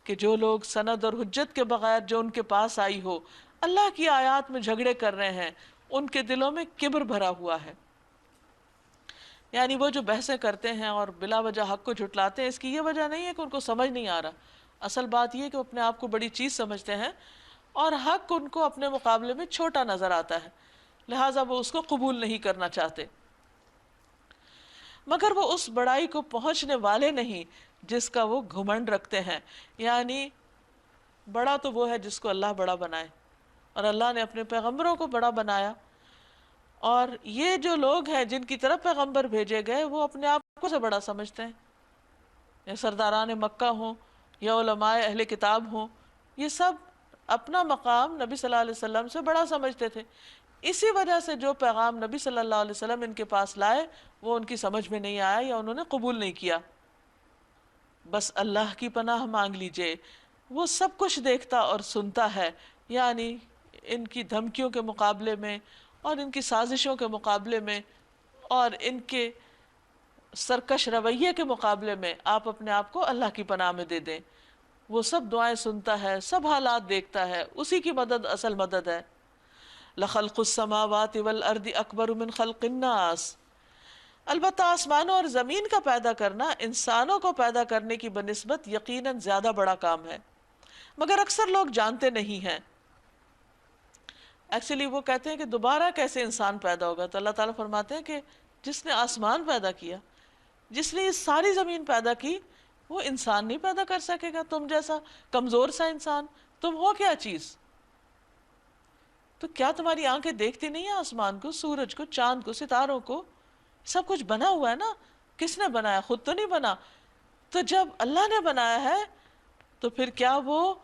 کہ جو لوگ سند اور حجت کے بغیر جو ان کے پاس آئی ہو اللہ کی آیات میں جھگڑے کر رہے ہیں، ان کے دلوں میں کبر بھرا ہوا ہے. یعنی وہ جو بحثیں کرتے ہیں اور بلا وجہ حق کو جھٹلاتے ہیں، اس کی یہ وجہ نہیں ہے کہ ان کو سمجھ نہیں آ رہا. اصل بات یہ کہ وہ اپنے آپ کو بڑی چیز سمجھتے ہیں اور حق ان کو اپنے مقابلے میں چھوٹا نظر آتا ہے، لہٰذا وہ اس کو قبول نہیں کرنا چاہتے. مگر وہ اس بڑائی کو پہنچنے والے نہیں جس کا وہ گھمنڈ رکھتے ہیں. یعنی بڑا تو وہ ہے جس کو اللہ بڑا بنائے، اور اللہ نے اپنے پیغمبروں کو بڑا بنایا. اور یہ جو لوگ ہیں جن کی طرف پیغمبر بھیجے گئے وہ اپنے آپ کو سے بڑا سمجھتے ہیں، یا سرداران مکہ ہوں یا علماء اہل کتاب ہوں، یہ سب اپنا مقام نبی صلی اللہ علیہ وسلم سے بڑا سمجھتے تھے. اسی وجہ سے جو پیغام نبی صلی اللہ علیہ وسلم ان کے پاس لائے وہ ان کی سمجھ میں نہیں آیا یا انہوں نے قبول نہیں کیا. بس اللہ کی پناہ مانگ لیجئے، وہ سب کچھ دیکھتا اور سنتا ہے. یعنی ان کی دھمکیوں کے مقابلے میں اور ان کی سازشوں کے مقابلے میں اور ان کے سرکش رویے کے مقابلے میں آپ اپنے آپ کو اللہ کی پناہ میں دے دیں. وہ سب دعائیں سنتا ہے، سب حالات دیکھتا ہے، اسی کی مدد اصل مدد ہے. لخلق السماوات والارض اکبر من خلق الناس. البتہ آسمانوں اور زمین کا پیدا کرنا انسانوں کو پیدا کرنے کی بنسبت یقیناً زیادہ بڑا کام ہے، مگر اکثر لوگ جانتے نہیں ہیں. ایکچولی وہ کہتے ہیں کہ دوبارہ کیسے انسان پیدا ہوگا، تو اللہ تعالیٰ فرماتے ہیں کہ جس نے آسمان پیدا کیا، جس نے یہ ساری زمین پیدا کی، وہ انسان نہیں پیدا کر سکے گا. تم جیسا کمزور سا انسان، تم ہو کیا چیز؟ تو کیا تمہاری آنکھیں دیکھتی نہیں ہیں آسمان کو، سورج کو، چاند کو، ستاروں کو؟ سب کچھ بنا ہوا ہے نا. کس نے بنایا؟ خود تو نہیں بنا. تو جب اللہ نے بنایا ہے تو پھر کیا وہ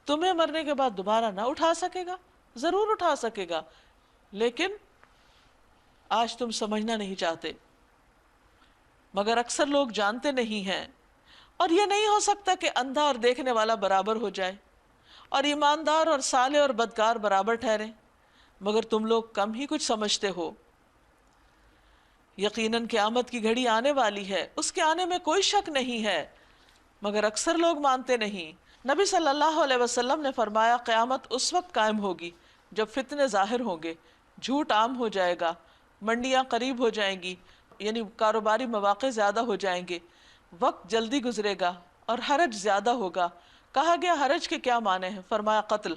تمہیں مرنے کے بعد دوبارہ نہ اٹھا سکے گا؟ ضرور اٹھا سکے گا، لیکن آج تم سمجھنا نہیں چاہتے. مگر اکثر لوگ جانتے نہیں ہیں. اور یہ نہیں ہو سکتا کہ اندھا اور دیکھنے والا برابر ہو جائے اور ایماندار اور صالح اور بدکار برابر ٹھہریں، مگر تم لوگ کم ہی کچھ سمجھتے ہو. یقیناً قیامت کی گھڑی آنے والی ہے، اس کے آنے میں کوئی شک نہیں ہے، مگر اکثر لوگ مانتے نہیں. نبی صلی اللہ علیہ وسلم نے فرمایا قیامت اس وقت قائم ہوگی جب فتنے ظاہر ہوں گے، جھوٹ عام ہو جائے گا، منڈیاں قریب ہو جائیں گی، یعنی کاروباری مواقع زیادہ ہو جائیں گے، وقت جلدی گزرے گا اور حرج زیادہ ہوگا. کہا گیا حرج کے کیا معنی ہیں؟ فرمایا قتل.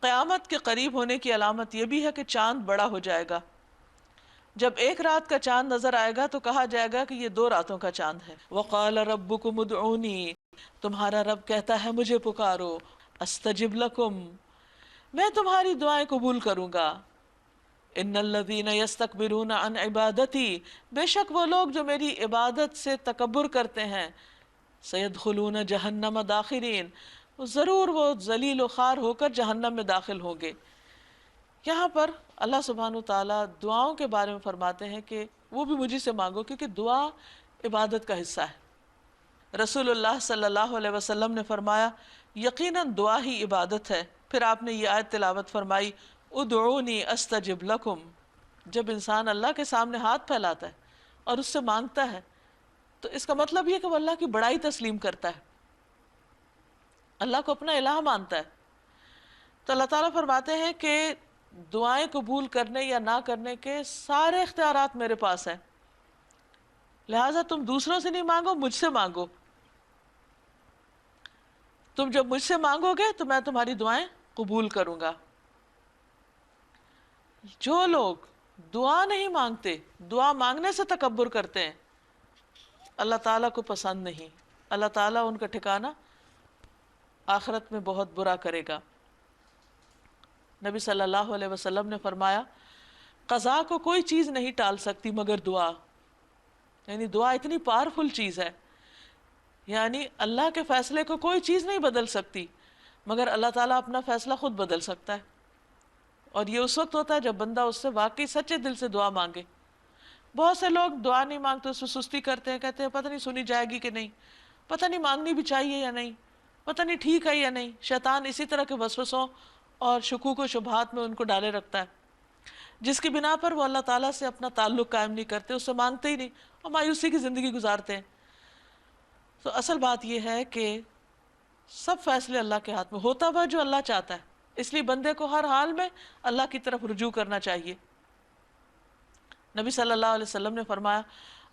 قیامت کے قریب ہونے کی علامت یہ بھی ہے کہ چاند بڑا ہو جائے گا. جب ایک رات کا چاند نظر آئے گا تو کہا جائے گا کہ یہ 2 راتوں کا چاند ہے. وقال ربکم ادعونی، تمہارا رب کہتا ہے مجھے پکارو. استجب لکم، میں تمہاری دعائیں قبول کروں گا. ان الذین یستکبرون عن عبادتی، بے شک وہ لوگ جو میری عبادت سے تکبر کرتے ہیں، سیدخلون جہنم داخرین، ضرور وہ ذلیل و خوار ہو کر جہنم میں داخل ہوں گے. یہاں پر اللہ سبحانہ وتعالیٰ دعاؤں کے بارے میں فرماتے ہیں کہ وہ بھی مجھے سے مانگو، کیونکہ دعا عبادت کا حصہ ہے. رسول اللہ صلی اللہ علیہ وسلم نے فرمایا یقیناً دعا ہی عبادت ہے. پھر آپ نے یہ آیت تلاوت فرمائی ادعونی استجب لکم. جب انسان اللہ کے سامنے ہاتھ پھیلاتا ہے اور اس سے مانگتا ہے تو اس کا مطلب یہ کہ وہ اللہ کی بڑائی تسلیم کرتا ہے، اللہ کو اپنا الہ مانتا ہے. تو اللہ تعالیٰ فرماتے ہیں کہ دعائیں قبول کرنے یا نہ کرنے کے سارے اختیارات میرے پاس ہیں، لہٰذا تم دوسروں سے نہیں مانگو، مجھ سے مانگو. تم جب مجھ سے مانگو گے تو میں تمہاری دعائیں قبول کروں گا. جو لوگ دعا نہیں مانگتے، دعا مانگنے سے تکبر کرتے ہیں، اللہ تعالیٰ کو پسند نہیں. اللہ تعالیٰ ان کا ٹھکانہ آخرت میں بہت برا کرے گا. نبی صلی اللہ علیہ وسلم نے فرمایا قضا کو کوئی چیز نہیں ٹال سکتی مگر دعا. یعنی دعا اتنی پاورفل چیز ہے، یعنی اللہ کے فیصلے کو کوئی چیز نہیں بدل سکتی مگر اللہ تعالیٰ اپنا فیصلہ خود بدل سکتا ہے. اور یہ اس وقت ہوتا ہے جب بندہ اس سے واقعی سچے دل سے دعا مانگے. بہت سے لوگ دعا نہیں مانگتے، اس میں سستی کرتے ہیں، کہتے ہیں پتہ نہیں سنی جائے گی کہ نہیں، پتہ نہیں مانگنی بھی چاہیے یا نہیں، پتہ نہیں ٹھیک ہے یا نہیں. شیطان اسی طرح کے وسوسوں اور شکوک و شبہات میں ان کو ڈالے رکھتا ہے، جس کی بنا پر وہ اللہ تعالیٰ سے اپنا تعلق قائم نہیں کرتے، اس سے مانگتے ہی نہیں اور مایوسی کی زندگی گزارتے ہیں. تو اصل بات یہ ہے کہ سب فیصلے اللہ کے ہاتھ میں، ہوتا ہوا جو اللہ چاہتا ہے. اس لیے بندے کو ہر حال میں اللہ کی طرف رجوع کرنا چاہیے. نبی صلی اللہ علیہ وسلم نے فرمایا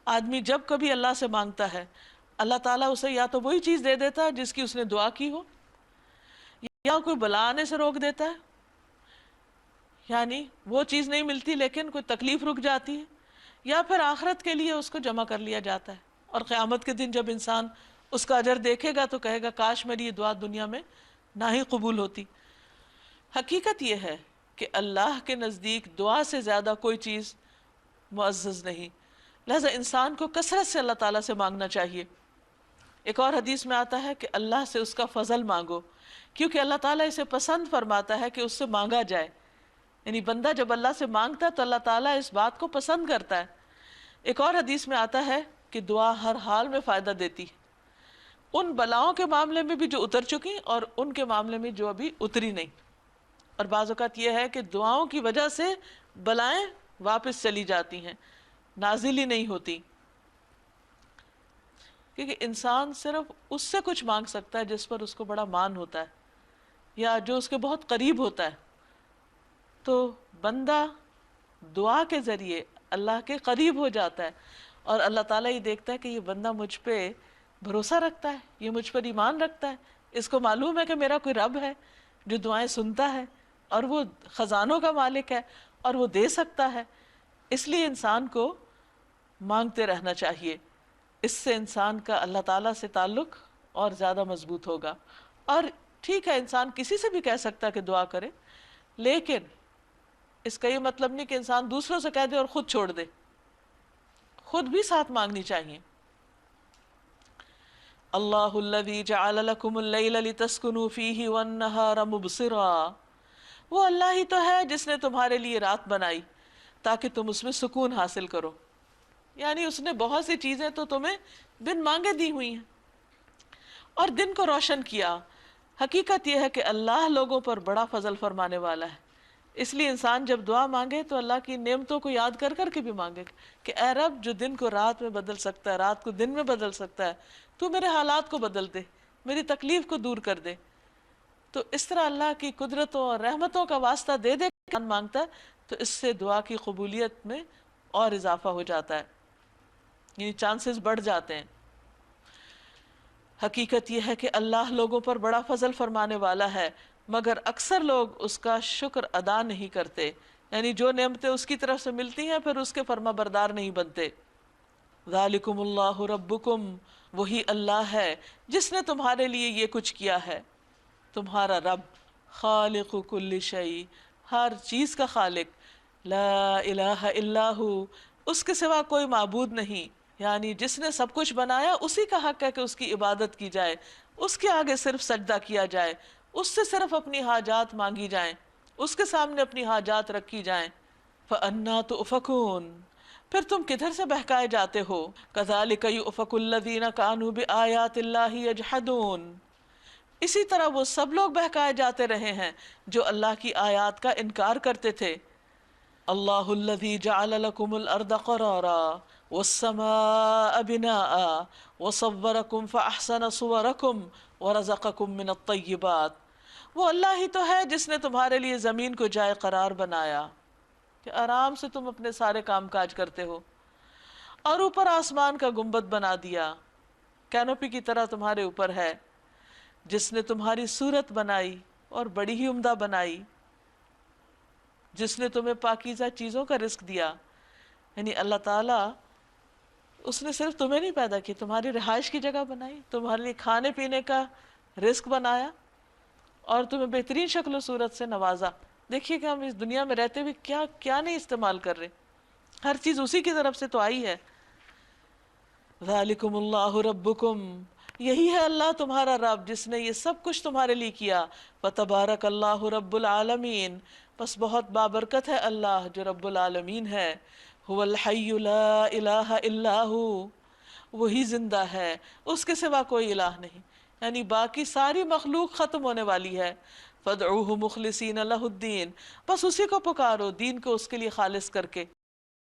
آدمی جب کبھی اللہ سے مانگتا ہے اللہ تعالیٰ اسے یا تو وہی چیز دے دیتا ہے جس کی اس نے دعا کی ہو، یا کوئی بلا آنے سے روک دیتا ہے، یعنی وہ چیز نہیں ملتی لیکن کوئی تکلیف رک جاتی ہے، یا پھر آخرت کے لیے اس کو جمع کر لیا جاتا ہے. اور قیامت کے دن جب انسان اس کا اجر دیکھے گا تو کہے گا کاش میری یہ دعا دنیا میں نہ ہی قبول ہوتی. حقیقت یہ ہے کہ اللہ کے نزدیک دعا سے زیادہ کوئی چیز معزز نہیں، لہذا انسان کو کثرت سے اللہ تعالیٰ سے مانگنا چاہیے. ایک اور حدیث میں آتا ہے کہ اللہ سے اس کا فضل مانگو، کیونکہ اللہ تعالیٰ اسے پسند فرماتا ہے کہ اس سے مانگا جائے. یعنی بندہ جب اللہ سے مانگتا ہے تو اللہ تعالیٰ اس بات کو پسند کرتا ہے. ایک اور حدیث میں آتا ہے کہ دعا ہر حال میں فائدہ دیتی ہے، ان بلاؤں کے معاملے میں بھی جو اتر چکی اور ان کے معاملے میں جو ابھی اتری نہیں. اور بعض اوقات یہ ہے کہ دعاؤں کی وجہ سے بلائیں واپس چلی جاتی ہیں، نازل ہی نہیں ہوتی. کیونکہ انسان صرف اس سے کچھ مانگ سکتا ہے جس پر اس کو بڑا مان ہوتا ہے یا جو اس کے بہت قریب ہوتا ہے. تو بندہ دعا کے ذریعے اللہ کے قریب ہو جاتا ہے اور اللہ تعالیٰ یہ دیکھتا ہے کہ یہ بندہ مجھ پہ بھروسہ رکھتا ہے، یہ مجھ پر ایمان رکھتا ہے، اس کو معلوم ہے کہ میرا کوئی رب ہے جو دعائیں سنتا ہے اور وہ خزانوں کا مالک ہے اور وہ دے سکتا ہے. اس لیے انسان کو مانگتے رہنا چاہیے. اس سے انسان کا اللہ تعالیٰ سے تعلق اور زیادہ مضبوط ہوگا. اور ٹھیک ہے انسان کسی سے بھی کہہ سکتا ہے کہ دعا کرے، لیکن اس کا یہ مطلب نہیں کہ انسان دوسروں سے کہہ دے اور خود چھوڑ دے، خود بھی ساتھ مانگنی چاہیے. اللہ الذی جعل لکم اللیل لتسکنوا فیہ والنہار مبصرا، وہ اللہ ہی تو ہے جس نے تمہارے لیے رات بنائی تاکہ تم اس میں سکون حاصل کرو. یعنی اس نے بہت سی چیزیں تو تمہیں بن مانگے دی ہوئی ہیں اور دن کو روشن کیا. حقیقت یہ ہے کہ اللہ لوگوں پر بڑا فضل فرمانے والا ہے. اس لیے انسان جب دعا مانگے تو اللہ کی نعمتوں کو یاد کر کر کے بھی مانگے کہ اے رب جو دن کو رات میں بدل سکتا ہے، رات کو دن میں بدل سکتا ہے، تو میرے حالات کو بدل دے، میری تکلیف کو دور کر دے. تو اس طرح اللہ کی قدرتوں اور رحمتوں کا واسطہ دے دے کے انسان مانگتا ہے تو اس سے دعا کی قبولیت میں اور اضافہ ہو جاتا ہے، یعنی چانسز بڑھ جاتے ہیں. حقیقت یہ ہے کہ اللہ لوگوں پر بڑا فضل فرمانے والا ہے. مگر اکثر لوگ اس کا شکر ادا نہیں کرتے، یعنی جو نعمتیں اس کی طرف سے ملتی ہیں پھر اس کے فرما بردار نہیں بنتے۔ ذالکم اللہ ربکم، وہی اللہ ہے جس نے تمہارے لیے یہ کچھ کیا ہے، تمہارا رب، خالق کل شیء، ہر چیز کا خالق، لا الہ الا ہو، اس کے سوا کوئی معبود نہیں، یعنی جس نے سب کچھ بنایا اسی کا حق ہے کہ اس کی عبادت کی جائے، اس کے آگے صرف سجدہ کیا جائے، اس سے صرف اپنی حاجات مانگی جائیں، اس کے سامنے اپنی حاجات رکھی جائیں۔ فَأَنَّا تُؤْفَكُونَ، پھر تم کدھر سے بہکائے جاتے ہو؟ كَذَلِكَ يُؤْفَكُ الَّذِينَ كَانُوا بِآيَاتِ اللَّهِ يَجْحَدُونَ، اسی طرح وہ سب لوگ بہکائے جاتے رہے ہیں جو اللہ کی آیات کا انکار کرتے تھے۔ اللہ الذی جعل لکم الارض قرارا والسماء بناء وصورکم فاحسن صورکم ورزقکم من الطیبات، وہ اللہ ہی تو ہے جس نے تمہارے لیے زمین کو جائے قرار بنایا کہ آرام سے تم اپنے سارے کام کاج کرتے ہو، اور اوپر آسمان کا گنبد بنا دیا، کینوپی کی طرح تمہارے اوپر ہے، جس نے تمہاری صورت بنائی اور بڑی ہی عمدہ بنائی، جس نے تمہیں پاکیزہ چیزوں کا رزق دیا، یعنی اللہ تعالیٰ اس نے صرف تمہیں نہیں پیدا کی، تمہاری رہائش کی جگہ بنائی، تمہارے لیے کھانے پینے کا رزق بنایا اور تمہیں بہترین شکل و صورت سے نوازا۔ دیکھیے کہ ہم اس دنیا میں رہتے ہوئے کیا کیا نہیں استعمال کر رہے، ہر چیز اسی کی طرف سے تو آئی ہے۔ ذالکم اللہ ربکم، یہی ہے اللہ تمہارا رب جس نے یہ سب کچھ تمہارے لیے کیا۔ فتبارک اللہ رب العالمین، بس بہت بابرکت ہے اللہ جو رب العالمین ہے۔ هو الحی لا الہ الا ہو، وہی زندہ ہے، اس کے سوا کوئی الہ نہیں، یعنی باقی ساری مخلوق ختم ہونے والی ہے۔ فادعوہ مخلصین لہ الدین، بس اسی کو پکارو دین کو اس کے لیے خالص کر کے۔